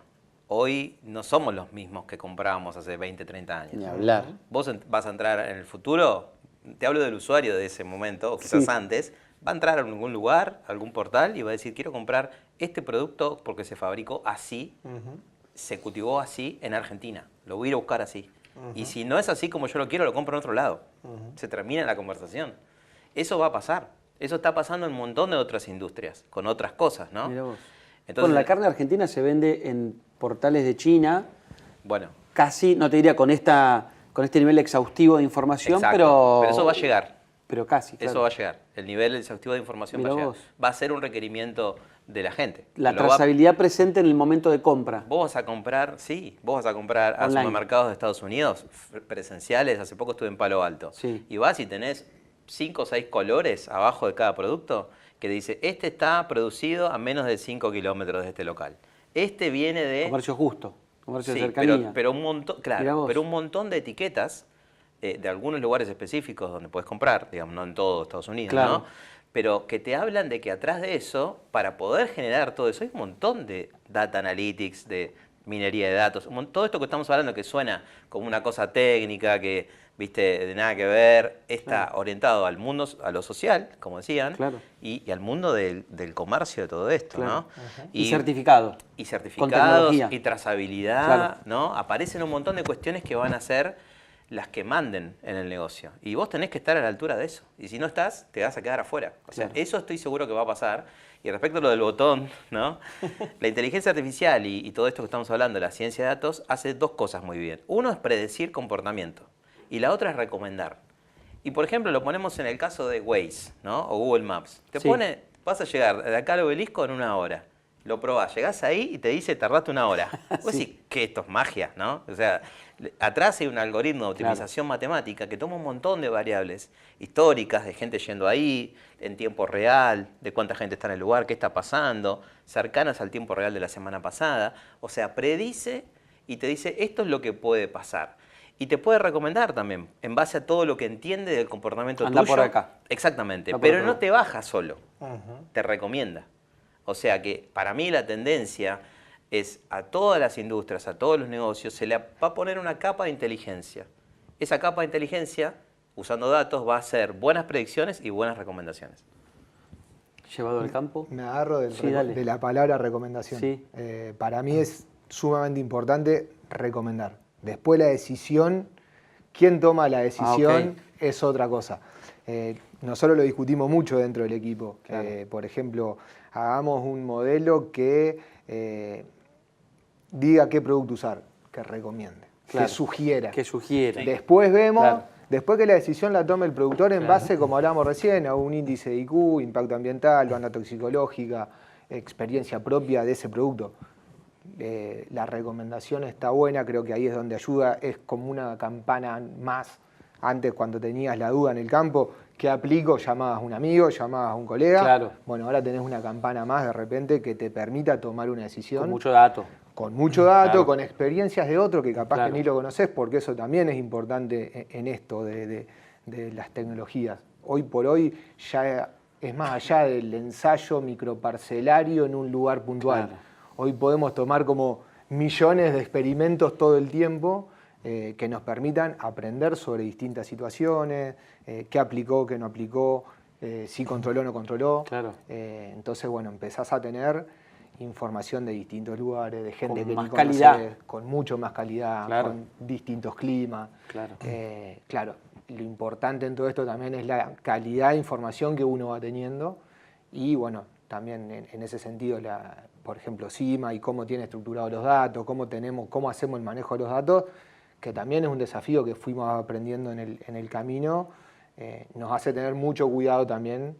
Hoy no somos los mismos que comprábamos hace 20, 30 años. Ni hablar. Vos vas a entrar en el futuro, te hablo del usuario de ese momento, o quizás antes, va a entrar a algún lugar, a algún portal y va a decir, quiero comprar este producto porque se fabricó así, se cultivó así en Argentina, lo voy a ir a buscar así. Y si no es así como yo lo quiero, lo compro en otro lado. Se termina la conversación. Eso va a pasar. Eso está pasando en un montón de otras industrias, con otras cosas, ¿no? Mirá vos. Entonces, bueno, la carne argentina se vende en portales de China. Bueno. Casi, no te diría con este nivel exhaustivo de información, pero eso va a llegar. Pero casi, claro. Eso va a llegar. El nivel exhaustivo de información va a llegar. Va a ser un requerimiento de la gente. La trazabilidad presente en el momento de compra. Vos vas a comprar, vos vas a comprar a supermercados de Estados Unidos presenciales. Hace poco estuve en Palo Alto. Sí. Y vas y tenés 5 o 6 colores abajo de cada producto que dice, este está producido a menos de 5 kilómetros de este local. Este viene de... Comercio justo, comercio de cercanía. Pero un montón, pero un montón de etiquetas de algunos lugares específicos donde puedes comprar, digamos, no en todo Estados Unidos, ¿no? Pero que te hablan de que atrás de eso, para poder generar todo eso, hay un montón de data analytics, de minería de datos, todo esto que estamos hablando que suena como una cosa técnica, que, viste, de nada que ver, está orientado al mundo, a lo social, como decían, y al mundo del comercio de todo esto, ¿no? Y certificado. Y certificados, y trazabilidad, ¿no? Aparecen un montón de cuestiones que van a ser las que manden en el negocio. Y vos tenés que estar a la altura de eso. Y si no estás, te vas a quedar afuera. O sea, eso estoy seguro que va a pasar. Y respecto a lo del botón, ¿no? La inteligencia artificial y todo esto que estamos hablando, la ciencia de datos, hace dos cosas muy bien. Uno es predecir comportamiento y la otra es recomendar. Y por ejemplo, lo ponemos en el caso de Waze, ¿no? O Google Maps. Te pone, vas a llegar de acá al Obelisco en 1 hora. Lo probás, llegás ahí y te dice, tardaste 1 hora. Vos decís, que esto es magia, ¿no? O sea, atrás hay un algoritmo de optimización matemática que toma un montón de variables históricas de gente yendo ahí, en tiempo real, de cuánta gente está en el lugar, qué está pasando, cercanas al tiempo real de la semana pasada. O sea, predice y te dice, esto es lo que puede pasar. Y te puede recomendar también, en base a todo lo que entiende del comportamiento tuyo. Anda por acá. Exactamente, pero no te baja solo, te recomienda. O sea que para mí la tendencia es a todas las industrias, a todos los negocios, se le va a poner una capa de inteligencia. Esa capa de inteligencia usando datos, va a hacer buenas predicciones y buenas recomendaciones. Llevado al campo. Me agarro Sí, de la palabra recomendación. Sí. Para mí es sumamente importante recomendar. Después la decisión, quién toma la decisión es otra cosa. Nosotros lo discutimos mucho dentro del equipo. Claro. Por ejemplo, hagamos un modelo que diga qué producto usar, que recomiende, Claro. que sugiera. Que sugiera. Después vemos, Claro. después que la decisión la tome el productor en base, como hablábamos recién, a un índice de IQ, impacto ambiental, banda toxicológica, experiencia propia de ese producto. La recomendación está buena, creo que ahí es donde ayuda, es como una campana más. Antes, cuando tenías la duda en el campo, ¿qué aplico? Llamabas a un amigo, llamabas a un colega. Claro. Bueno, ahora tenés una campana más de repente que te permita tomar una decisión. Con mucho dato. Con mucho dato, Claro. con experiencias de otro que capaz Claro. que ni lo conoces, porque eso también es importante en esto de las tecnologías. Hoy por hoy ya es más allá del ensayo microparcelario en un lugar puntual. Claro. Hoy podemos tomar como millones de experimentos todo el tiempo que nos permitan aprender sobre distintas situaciones, qué aplicó, qué no aplicó, si controló o no controló. Claro. Entonces, bueno, empezás a tener información de distintos lugares, de gente Con que más ni conocés, calidad. con mucho más calidad, Claro. con distintos climas. Claro. Claro, lo importante en todo esto también es la calidad de información que uno va teniendo y bueno, también en ese sentido, por ejemplo, CIMA y cómo tiene estructurados los datos, cómo hacemos el manejo de los datos, que también es un desafío que fuimos aprendiendo en el camino, nos hace tener mucho cuidado también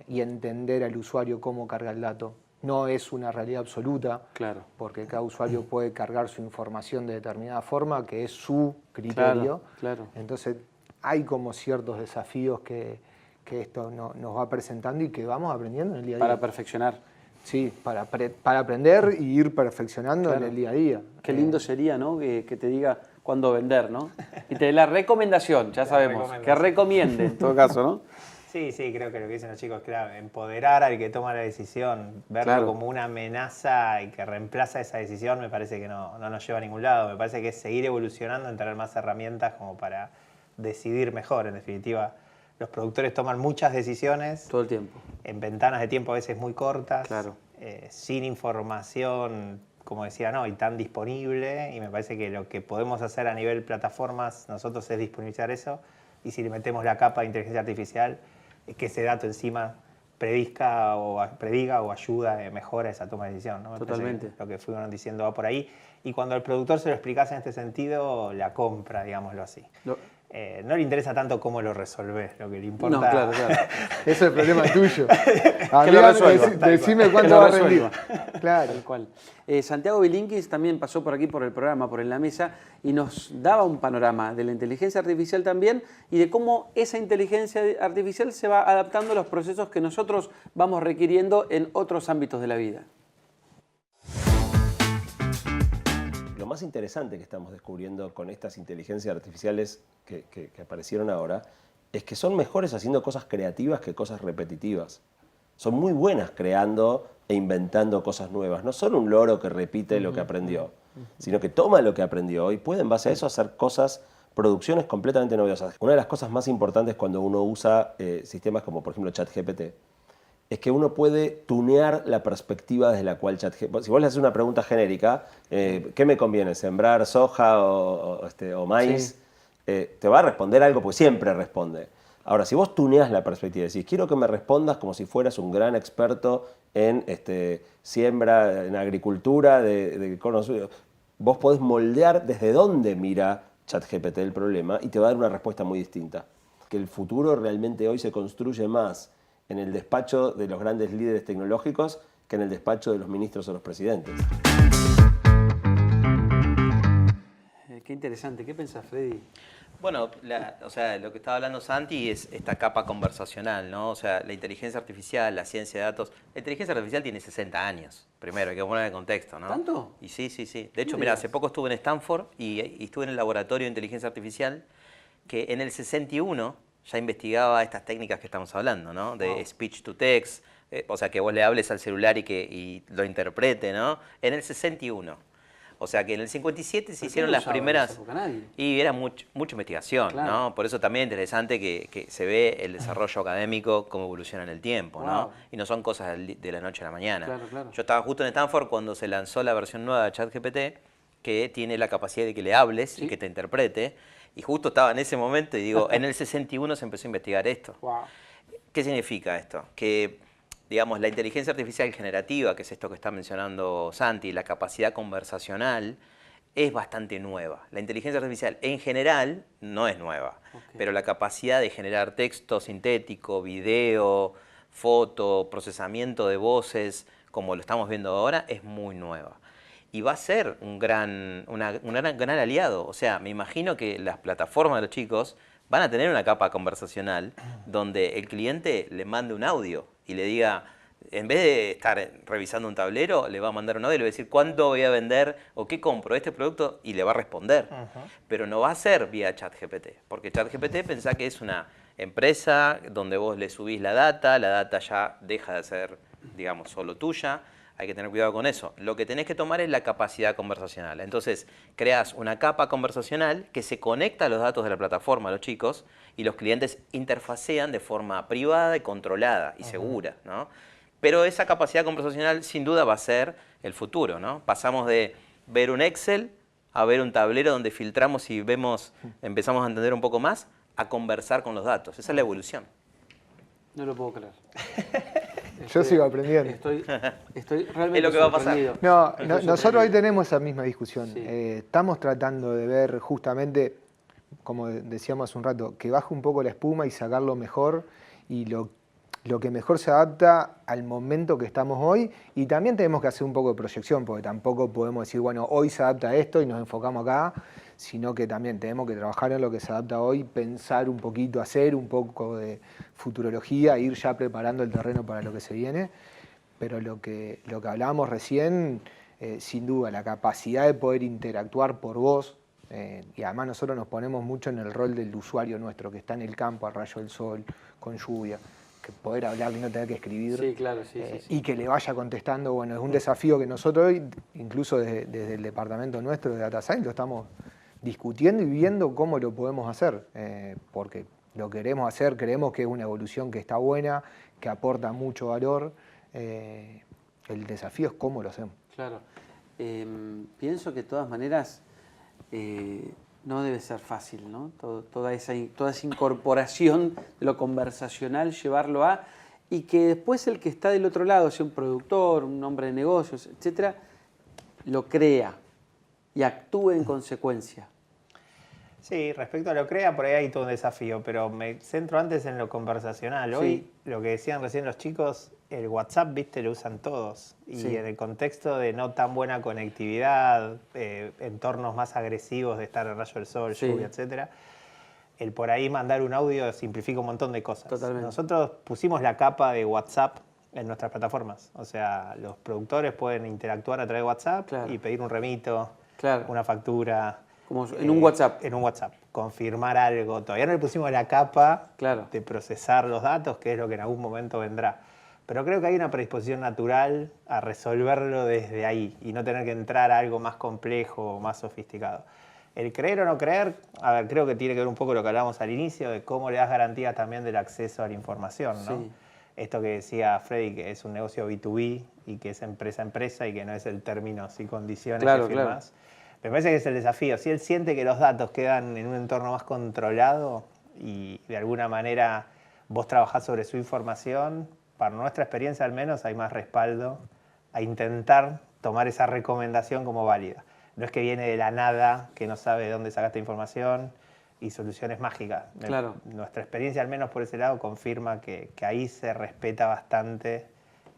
y entender al usuario cómo carga el dato. No es una realidad absoluta, Claro. porque cada usuario puede cargar su información de determinada forma, que es su criterio. Claro. Entonces hay como ciertos desafíos que esto nos va presentando y que vamos aprendiendo en el día a día. Para perfeccionar. Sí, para aprender y ir perfeccionando Claro. en el día a día. Qué lindo sería, ¿no? Que te diga cuándo vender, ¿no? Y te dé la recomendación, ya sabemos. Que recomiende, en todo caso, ¿no? Sí, creo que lo que dicen los chicos es clave. Empoderar al que toma la decisión, verlo Claro. como una amenaza y que reemplaza esa decisión, me parece que no nos lleva a ningún lado. Me parece que es seguir evolucionando en tener más herramientas como para decidir mejor. En definitiva, los productores toman muchas decisiones Todo el tiempo. en ventanas de tiempo a veces muy cortas, Claro. sin información, como decía, y tan disponible. Y me parece que lo que podemos hacer a nivel plataformas nosotros es disponibilizar eso. Y si le metemos la capa de inteligencia artificial, que ese dato encima prediga o ayuda, mejora esa toma de decisión. ¿no? Me Totalmente. parece que lo que fueron diciendo va por ahí. Y cuando al productor se lo explicas en este sentido, la compra, digámoslo así. No le interesa tanto cómo lo resolvés, lo que le importa... No, claro. Ese es el problema tuyo. Que lo resuelva. Decime Que cuánto lo va a rendir. resuelva. Claro. Tal cual. Santiago Bilinkis también pasó por aquí por el programa, por En la Mesa, y nos daba un panorama de la inteligencia artificial también y de cómo esa inteligencia artificial se va adaptando a los procesos que nosotros vamos requiriendo en otros ámbitos de la vida. Lo más interesante que estamos descubriendo con estas inteligencias artificiales que aparecieron ahora es que son mejores haciendo cosas creativas que cosas repetitivas. Son muy buenas creando e inventando cosas nuevas. No son un loro que repite lo que aprendió, sino que toma lo que aprendió y puede en base a eso hacer producciones completamente novedosas. Una de las cosas más importantes cuando uno usa sistemas como por ejemplo ChatGPT es que uno puede tunear la perspectiva desde la cual ChatGPT... Si vos le haces una pregunta genérica, ¿qué me conviene? ¿Sembrar soja o maíz? Sí. Te va a responder algo porque siempre responde. Ahora, si vos tuneas la perspectiva y decís, quiero que me respondas como si fueras un gran experto en siembra, en agricultura, vos podés moldear desde dónde mira ChatGPT el problema y te va a dar una respuesta muy distinta. Que el futuro realmente hoy se construye más en el despacho de los grandes líderes tecnológicos que en el despacho de los ministros o los presidentes. Qué interesante. ¿Qué pensás, Freddy? Bueno, lo que estaba hablando Santi es esta capa conversacional, ¿no? O sea, la inteligencia artificial, la ciencia de datos. La inteligencia artificial tiene 60 años, primero, hay que poner en contexto, ¿no? ¿Tanto? Y sí. De hecho, mira, hace poco estuve en Stanford y estuve en el laboratorio de inteligencia artificial que en el 61 ya investigaba estas técnicas que estamos hablando, ¿no? De speech to text, o sea, que vos le hables al celular y lo interprete, ¿no? En el 61. O sea que en el 57 se hicieron las primeras... Y era mucha investigación, claro, ¿no? Por eso también es interesante que se ve el desarrollo académico, cómo evoluciona en el tiempo, ¿no? Y no son cosas de la noche a la mañana. Claro. Yo estaba justo en Stanford cuando se lanzó la versión nueva de ChatGPT, que tiene la capacidad de que le hables y que te interprete. Y justo estaba en ese momento y digo, en el 61 se empezó a investigar esto. ¿Qué significa esto? Que, digamos, la inteligencia artificial generativa, que es esto que está mencionando Santi, la capacidad conversacional, es bastante nueva. La inteligencia artificial en general no es nueva, pero la capacidad de generar texto sintético, video, foto, procesamiento de voces, como lo estamos viendo ahora, es muy nueva. Y va a ser un gran aliado. O sea, me imagino que las plataformas de los chicos van a tener una capa conversacional donde el cliente le mande un audio y le diga, en vez de estar revisando un tablero, le va a mandar un audio y le va a decir cuánto voy a vender o qué compro este producto y le va a responder. Pero no va a ser vía ChatGPT, porque ChatGPT pensá que es una empresa donde vos le subís la data ya deja de ser, digamos, solo tuya. Hay que tener cuidado con eso. Lo que tenés que tomar es la capacidad conversacional. Entonces, creás una capa conversacional que se conecta a los datos de la plataforma a los chicos y los clientes interfacean de forma privada y controlada y segura, ¿no? Pero esa capacidad conversacional sin duda va a ser el futuro, ¿no? Pasamos de ver un Excel a ver un tablero donde filtramos y empezamos a entender un poco más, a conversar con los datos. Esa es la evolución. No lo puedo creer. Yo sigo aprendiendo. Estoy realmente es lo que va a pasar. Nosotros hoy tenemos esa misma discusión. Sí. Estamos tratando de ver justamente, como decíamos hace un rato, que baje un poco la espuma y sacarlo mejor y lo que mejor se adapta al momento que estamos hoy. Y también tenemos que hacer un poco de proyección, porque tampoco podemos decir, bueno, hoy se adapta a esto y nos enfocamos acá, sino que también tenemos que trabajar en lo que se adapta hoy, pensar un poquito, hacer un poco de futurología, ir ya preparando el terreno para lo que se viene. Pero lo que hablábamos recién, sin duda, la capacidad de poder interactuar por voz, y además nosotros nos ponemos mucho en el rol del usuario nuestro, que está en el campo, a rayo del sol, con lluvia, que poder hablar y no tener que escribir, sí, claro, y que le vaya contestando, bueno, es un desafío que nosotros hoy, incluso desde el departamento nuestro de Data Science, lo estamos discutiendo y viendo cómo lo podemos hacer, porque lo queremos hacer, creemos que es una evolución que está buena, que aporta mucho valor. El desafío es cómo lo hacemos. Claro. Pienso que de todas maneras no debe ser fácil, ¿no? Toda esa incorporación de lo conversacional, llevarlo a... Y que después el que está del otro lado, sea un productor, un hombre de negocios, etcétera, lo crea y actúe en consecuencia. Sí, respecto a lo crea, por ahí hay todo un desafío, pero me centro antes en lo conversacional. Hoy, lo que decían recién los chicos, el WhatsApp, viste, lo usan todos. Y en el contexto de no tan buena conectividad, entornos más agresivos de estar a rayo del sol, lluvia, etcétera, el por ahí mandar un audio simplifica un montón de cosas. Totalmente. Nosotros pusimos la capa de WhatsApp en nuestras plataformas. O sea, los productores pueden interactuar a través de WhatsApp y pedir un remito, una factura. Como en un WhatsApp. En un WhatsApp. Confirmar algo. Todavía no le pusimos la capa de procesar los datos, que es lo que en algún momento vendrá. Pero creo que hay una predisposición natural a resolverlo desde ahí y no tener que entrar a algo más complejo o más sofisticado. El creer o no creer, a ver, creo que tiene que ver un poco lo que hablábamos al inicio, de cómo le das garantías también del acceso a la información, ¿no? Sí. Esto que decía Freddy, que es un negocio B2B y que es empresa a empresa y que no es el términos y condiciones que firmas. Me parece que es el desafío. Si él siente que los datos quedan en un entorno más controlado y de alguna manera vos trabajás sobre su información, para nuestra experiencia al menos hay más respaldo a intentar tomar esa recomendación como válida. No es que viene de la nada, que no sabe de dónde sacaste información y soluciones mágicas. Nuestra experiencia al menos por ese lado confirma que ahí se respeta bastante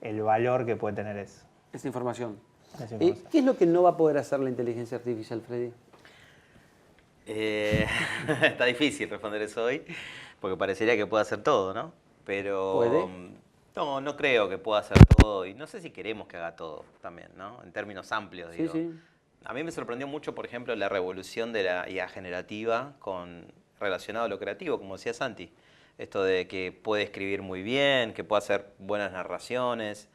el valor que puede tener eso. Esa información. ¿Qué es lo que no va a poder hacer la inteligencia artificial, Freddy? Está difícil responder eso hoy, porque parecería que puede hacer todo, ¿no? Pero ¿puede? No creo que pueda hacer todo y no sé si queremos que haga todo también, ¿no? En términos amplios, digo. A mí me sorprendió mucho, por ejemplo, la revolución de la IA generativa relacionado a lo creativo, como decía Santi. Esto de que puede escribir muy bien, que puede hacer buenas narraciones,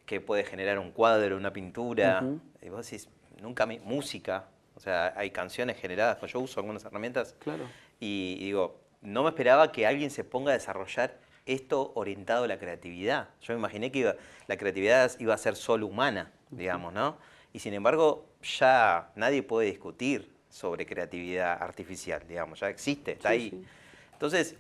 que puede generar un cuadro, una pintura. Y vos decís, nunca música, o sea, hay canciones generadas, yo uso algunas herramientas. Claro. Y digo, no me esperaba que alguien se ponga a desarrollar esto orientado a la creatividad. Yo me imaginé que la creatividad iba a ser solo humana, digamos, ¿no? Y sin embargo, ya nadie puede discutir sobre creatividad artificial, digamos, ya existe, está ahí. Sí. Entonces,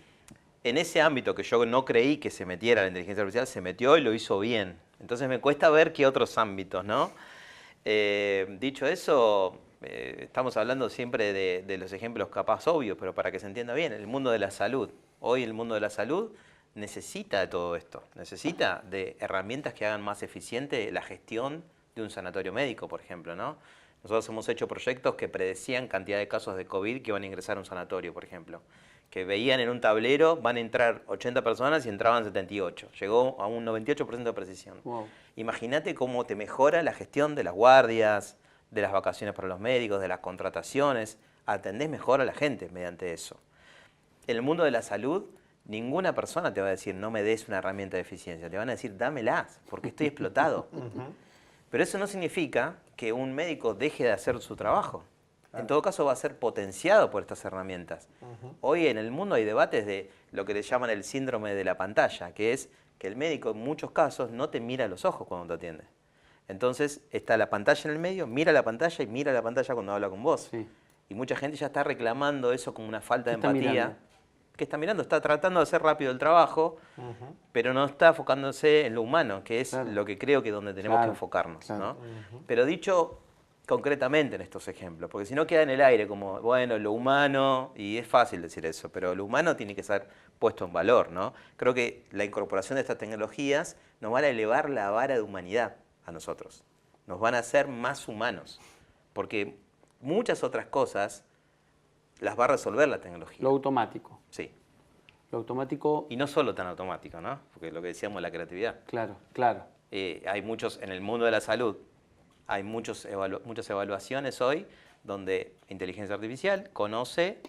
en ese ámbito que yo no creí que se metiera la inteligencia artificial, se metió y lo hizo bien. Entonces me cuesta ver qué otros ámbitos, ¿no? Dicho eso, estamos hablando siempre de los ejemplos capaz obvios, pero para que se entienda bien, el mundo de la salud. Hoy el mundo de la salud necesita de todo esto, necesita de herramientas que hagan más eficiente la gestión de un sanatorio médico, por ejemplo, ¿no? Nosotros hemos hecho proyectos que predecían cantidad de casos de COVID que van a ingresar a un sanatorio, por ejemplo. Que veían en un tablero, van a entrar 80 personas y entraban 78. Llegó a un 98% de precisión. Wow. Imagínate cómo te mejora la gestión de las guardias, de las vacaciones para los médicos, de las contrataciones. Atendés mejor a la gente mediante eso. En el mundo de la salud, ninguna persona te va a decir, no me des una herramienta de eficiencia. Te van a decir, dámelas, porque estoy explotado. Pero eso no significa que un médico deje de hacer su trabajo. En todo caso va a ser potenciado por estas herramientas. Hoy en el mundo hay debates de lo que le llaman el síndrome de la pantalla, que es que el médico en muchos casos no te mira a los ojos cuando te atiende. Entonces está la pantalla en el medio, mira la pantalla y mira la pantalla cuando habla con vos. Sí. Y mucha gente ya está reclamando eso como una falta de empatía. ¿Qué está mirando? Está tratando de hacer rápido el trabajo, pero no está enfocándose en lo humano, que es lo que creo que es donde tenemos que enfocarnos, ¿no? Pero dicho concretamente en estos ejemplos, porque si no queda en el aire como, bueno, lo humano, y es fácil decir eso, pero lo humano tiene que ser puesto en valor, ¿no? Creo que la incorporación de estas tecnologías nos van a elevar la vara de humanidad a nosotros, nos van a hacer más humanos, porque muchas otras cosas las va a resolver la tecnología. Lo automático. Sí. Lo automático. Y no solo tan automático, ¿no? Porque lo que decíamos, la creatividad. Claro, claro. Hay muchos, en el mundo de la salud, hay muchas evaluaciones hoy donde inteligencia artificial conoce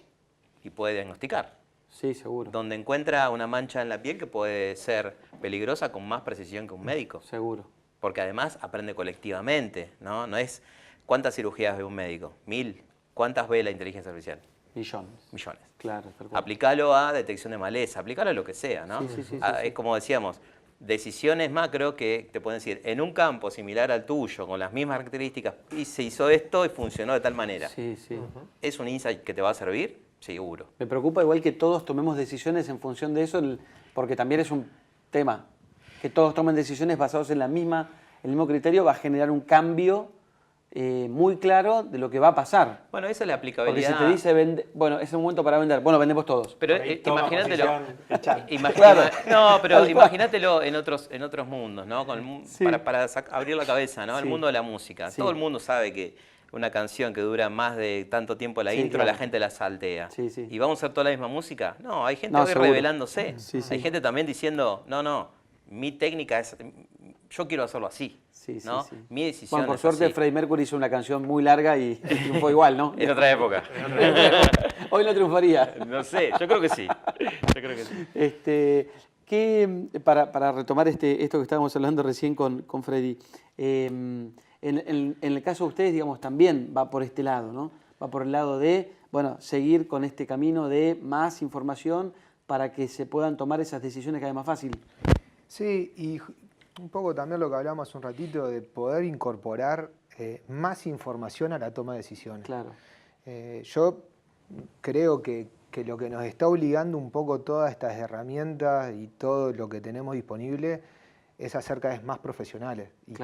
y puede diagnosticar. Sí, seguro. Donde encuentra una mancha en la piel que puede ser peligrosa con más precisión que un médico. Seguro. Porque además aprende colectivamente, ¿no? No es ¿cuántas cirugías ve un médico? 1000. ¿Cuántas ve la inteligencia artificial? Millones. Claro. Aplicalo a detección de maleza, aplicalo a lo que sea, ¿no? Sí, es como decíamos, decisiones macro que te pueden decir, en un campo similar al tuyo, con las mismas características, y se hizo esto y funcionó de tal manera. Sí. ¿Es un insight que te va a servir? Seguro. Me preocupa igual que todos tomemos decisiones en función de eso, porque también es un tema. Que todos tomen decisiones basados en el mismo criterio va a generar un cambio muy claro de lo que va a pasar. Bueno, esa es la aplicabilidad. Porque si te dice, bueno, es el momento para vender, bueno, vendemos todos. Pero imagínatelo. No, pero imagínatelo en otros mundos, ¿no? Para abrir la cabeza, ¿no? El mundo de la música. Todo el mundo sabe que una canción que dura más de tanto tiempo la intro, la gente la saltea. ¿Y vamos a hacer toda la misma música? No, hay gente hoy revelándose. Hay gente también diciendo, no, mi técnica es, yo quiero hacerlo así. ¿no? Mi decisión. Bueno, por suerte Freddie Mercury hizo una canción muy larga y triunfó igual, ¿no? En otra época. Hoy no triunfaría. No sé, yo creo que sí. Para retomar esto que estábamos hablando recién con Freddy, en el caso de ustedes, digamos, también va por este lado, ¿no? Va por el lado de, seguir con este camino de más información para que se puedan tomar esas decisiones cada vez más fácil. Sí, y un poco también lo que hablamos hace un ratito de poder incorporar más información a la toma de decisiones. Claro. Yo creo que lo que nos está obligando un poco todas estas herramientas y todo lo que tenemos disponible es hacer cada vez más profesionales. Y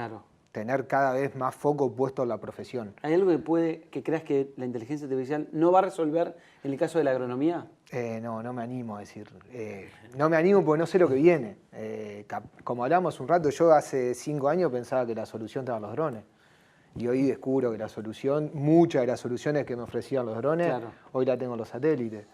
tener cada vez más foco puesto en la profesión. ¿Hay algo que creas que la inteligencia artificial no va a resolver en el caso de la agronomía? No me animo a decir. No me animo porque no sé lo que viene. Como hablamos un rato, yo hace 5 años pensaba que la solución estaban los drones. Y hoy descubro que muchas de las soluciones que me ofrecían los drones, hoy la tengo los satélites.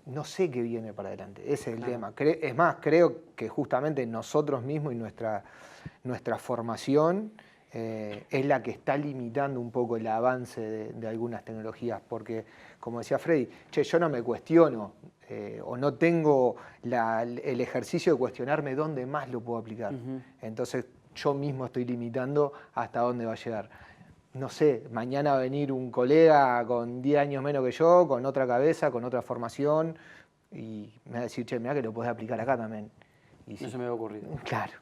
No sé qué viene para adelante, ese es el tema. Es más, creo que justamente nosotros mismos y nuestra formación es la que está limitando un poco el avance de algunas tecnologías, porque, como decía Freddy, yo no me cuestiono o no tengo el ejercicio de cuestionarme dónde más lo puedo aplicar. Entonces, yo mismo estoy limitando hasta dónde va a llegar. no sé, mañana va a venir un colega con 10 años menos que yo, con otra cabeza, con otra formación, y me va a decir, che, mirá que lo podés aplicar acá también. Y no sí. se me había ocurrido. Claro.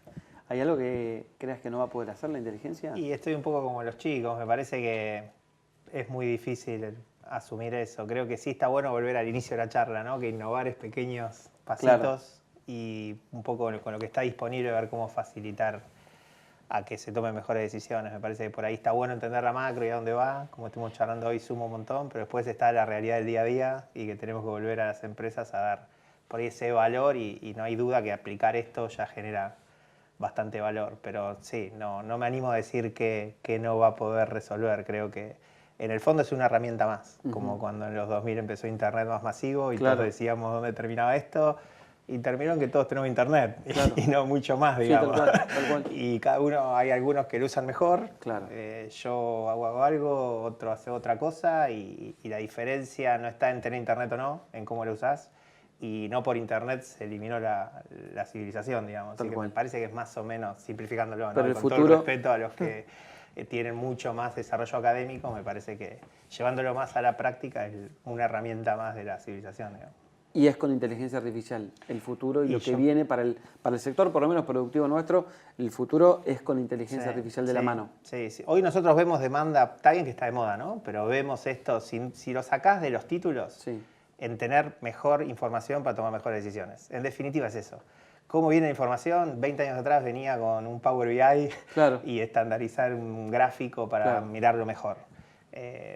¿Hay algo que creas que no va a poder hacer la inteligencia? Y estoy un poco como los chicos, me parece que es muy difícil asumir eso. Creo que sí está bueno volver al inicio de la charla, ¿no? Que innovar es pequeños pasitos y un poco con lo que está disponible ver cómo facilitar a que se tomen mejores decisiones. Me parece que por ahí está bueno entender la macro y a dónde va. Como estuvimos charlando hoy, suma un montón, pero después está la realidad del día a día y que tenemos que volver a las empresas a dar por ahí ese valor y no hay duda que aplicar esto ya genera bastante valor. Pero sí, no me animo a decir que no va a poder resolver. Creo que en el fondo es una herramienta más, como cuando en los 2000 empezó Internet más masivo y todos decíamos dónde terminaba esto. Y terminó en que todos tenemos internet y no mucho más, digamos. Sí, tal cual. Y cada uno, hay algunos que lo usan mejor. Claro. Yo hago algo, otro hace otra cosa y la diferencia no está en tener internet o no, en cómo lo usás. Y no por internet se eliminó la civilización, digamos. Así que me parece que es más o menos, simplificándolo, pero ¿no? el Con futuro... todo el respeto a los que tienen mucho más desarrollo académico, me parece que llevándolo más a la práctica es una herramienta más de la civilización, digamos. Y es con inteligencia artificial el futuro y lo que viene para el sector, por lo menos productivo nuestro, el futuro es con inteligencia artificial de la mano. Sí. Hoy nosotros vemos demanda, está bien que está de moda, ¿no? Pero vemos esto, si lo sacás de los títulos, en tener mejor información para tomar mejores decisiones. En definitiva es eso. ¿Cómo viene la información? 20 años atrás venía con un Power BI y estandarizar un gráfico para mirarlo mejor.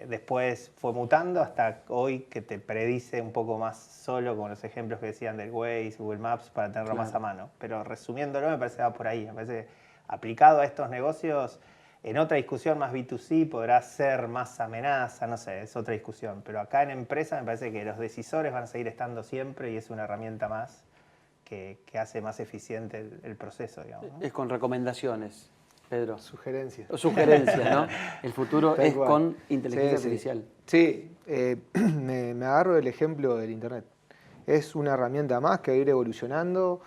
Después fue mutando hasta hoy que te predice un poco más solo con los ejemplos que decían del Waze, Google Maps, para tenerlo más a mano. Pero resumiéndolo, me parece que va por ahí. Me parece que aplicado a estos negocios, en otra discusión más B2C podrá ser más amenaza, no sé, es otra discusión. Pero acá en empresa me parece que los decisores van a seguir estando siempre y es una herramienta más que hace más eficiente el proceso, digamos, ¿no? Es con recomendaciones. Pedro. Sugerencias. O sugerencias, ¿no? El futuro es con inteligencia Sí. artificial. Sí, me agarro del ejemplo del Internet. Es una herramienta más que va a ir evolucionando,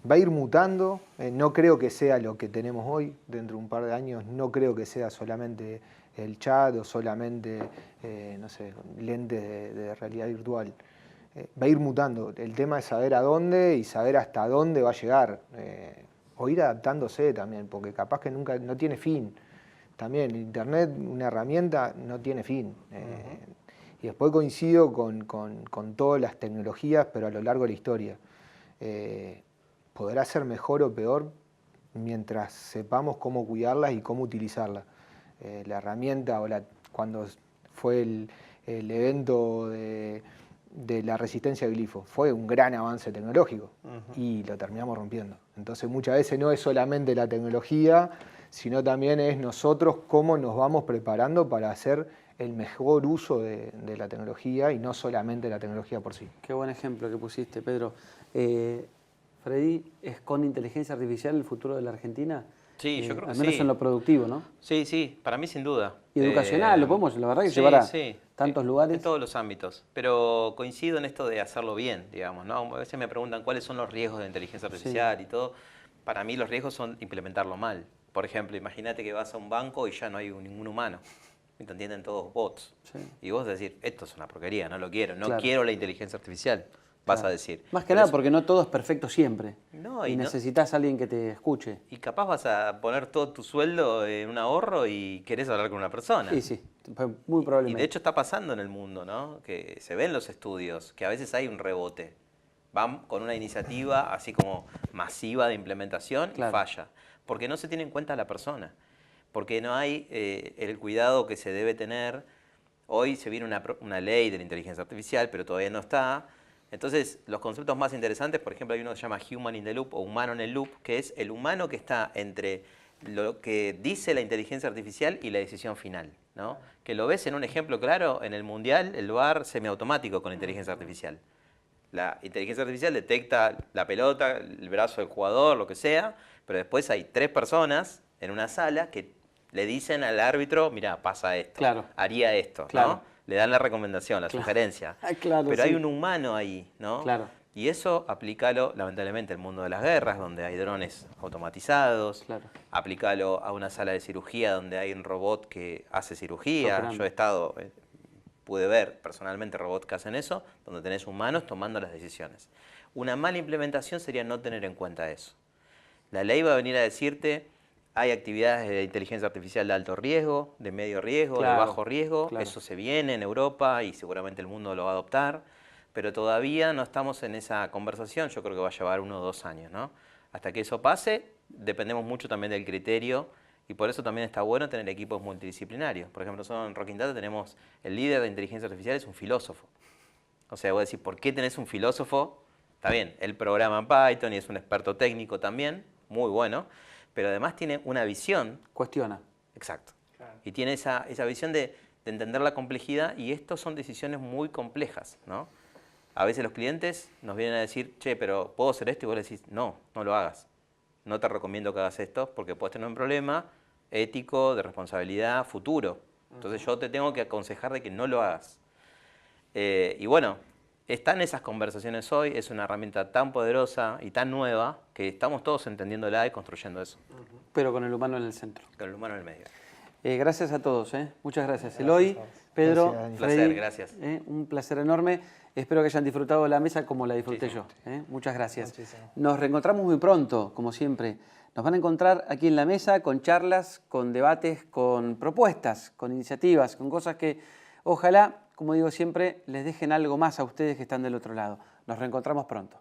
va a ir mutando. No creo que sea lo que tenemos hoy, dentro de un par de años. No creo que sea solamente el chat o solamente, no sé, lentes de realidad virtual. Va a ir mutando. El tema es saber a dónde y saber hasta dónde va a llegar. O ir adaptándose también, porque capaz que nunca, no tiene fin. También Internet, una herramienta, no tiene fin. Y después coincido con todas las tecnologías, pero a lo largo de la historia. Podrá ser mejor o peor mientras sepamos cómo cuidarlas y cómo utilizarlas. La herramienta, cuando fue el evento de la resistencia al glifo, fue un gran avance tecnológico y lo terminamos rompiendo. Entonces muchas veces no es solamente la tecnología, sino también es nosotros cómo nos vamos preparando para hacer el mejor uso de la tecnología y no solamente la tecnología por sí. Qué buen ejemplo que pusiste, Pedro. Freddy, ¿es con inteligencia artificial el futuro de la Argentina? Sí, yo creo que al menos en lo productivo, ¿no? Sí, para mí sin duda. Y educacional, lo podemos, la verdad, que llevar a tantos lugares. En todos los ámbitos. Pero coincido en esto de hacerlo bien, digamos, ¿no? A veces me preguntan cuáles son los riesgos de inteligencia artificial y todo. Para mí los riesgos son implementarlo mal. Por ejemplo, imagínate que vas a un banco y ya no hay ningún humano. Y te entienden todos bots. Y vos decís, esto es una porquería, no lo quiero. No quiero la inteligencia artificial, vas a decir. Más que nada porque no todo es perfecto siempre. No, y necesitas a alguien que te escuche. Y capaz vas a poner todo tu sueldo en un ahorro y querés hablar con una persona. Sí, muy probablemente. Y de hecho está pasando en el mundo, ¿no? Que se ven los estudios, que a veces hay un rebote. Van con una iniciativa así como masiva de implementación y falla. Porque no se tiene en cuenta a la persona. Porque no hay el cuidado que se debe tener. Hoy se viene una ley de la inteligencia artificial, pero todavía no está. Entonces, los conceptos más interesantes, por ejemplo, hay uno que se llama Human in the Loop o humano en el loop, que es el humano que está entre lo que dice la inteligencia artificial y la decisión final, ¿no? Que lo ves en un ejemplo claro en el Mundial, el VAR semiautomático con inteligencia artificial. La inteligencia artificial detecta la pelota, el brazo del jugador, lo que sea, pero después hay 3 personas en una sala que le dicen al árbitro, mira, pasa esto, haría esto, ¿no? Le dan la recomendación, la sugerencia. Pero hay un humano ahí, ¿no? Y eso aplícalo, lamentablemente, al mundo de las guerras, donde hay drones automatizados. Claro. Aplícalo a una sala de cirugía donde hay un robot que hace cirugía. Operando. Yo he estado, pude ver personalmente robots que hacen eso, donde tenés humanos tomando las decisiones. Una mala implementación sería no tener en cuenta eso. La ley va a venir a decirte, hay actividades de inteligencia artificial de alto riesgo, de medio riesgo, Claro, de bajo riesgo. claro. Eso se viene en Europa y seguramente el mundo lo va a adoptar, pero todavía no estamos en esa conversación. Yo creo que va a llevar 1 o 2 años, ¿no? Hasta que eso pase, dependemos mucho también del criterio y por eso también está bueno tener equipos multidisciplinarios. Por ejemplo, nosotros en Rocking Data tenemos el líder de inteligencia artificial es un filósofo. O sea, voy a decir, ¿por qué tenés un filósofo? Está bien, él programa en Python y es un experto técnico también, muy bueno, pero además tiene una visión. Cuestiona. Exacto. Claro. Y tiene esa visión de entender la complejidad y estas son decisiones muy complejas, ¿no? A veces los clientes nos vienen a decir, che, pero ¿puedo hacer esto? Y vos le decís, no, no lo hagas. No te recomiendo que hagas esto porque puedes tener un problema ético, de responsabilidad, futuro. Entonces yo te tengo que aconsejar de que no lo hagas. Y bueno, están esas conversaciones hoy, es una herramienta tan poderosa y tan nueva que estamos todos entendiéndola y construyendo eso. Pero con el humano en el centro. Con el humano en el medio. Gracias a todos. Muchas gracias. Eloy, Pedro, Gracias, un Freddy, placer, gracias. Un placer enorme. Espero que hayan disfrutado la mesa como la disfruté Muchísimo. yo. Muchas gracias. Muchísimo. Nos reencontramos muy pronto, como siempre. Nos van a encontrar aquí en la mesa con charlas, con debates, con propuestas, con iniciativas, con cosas que ojalá, como digo siempre, les dejen algo más a ustedes que están del otro lado. Nos reencontramos pronto.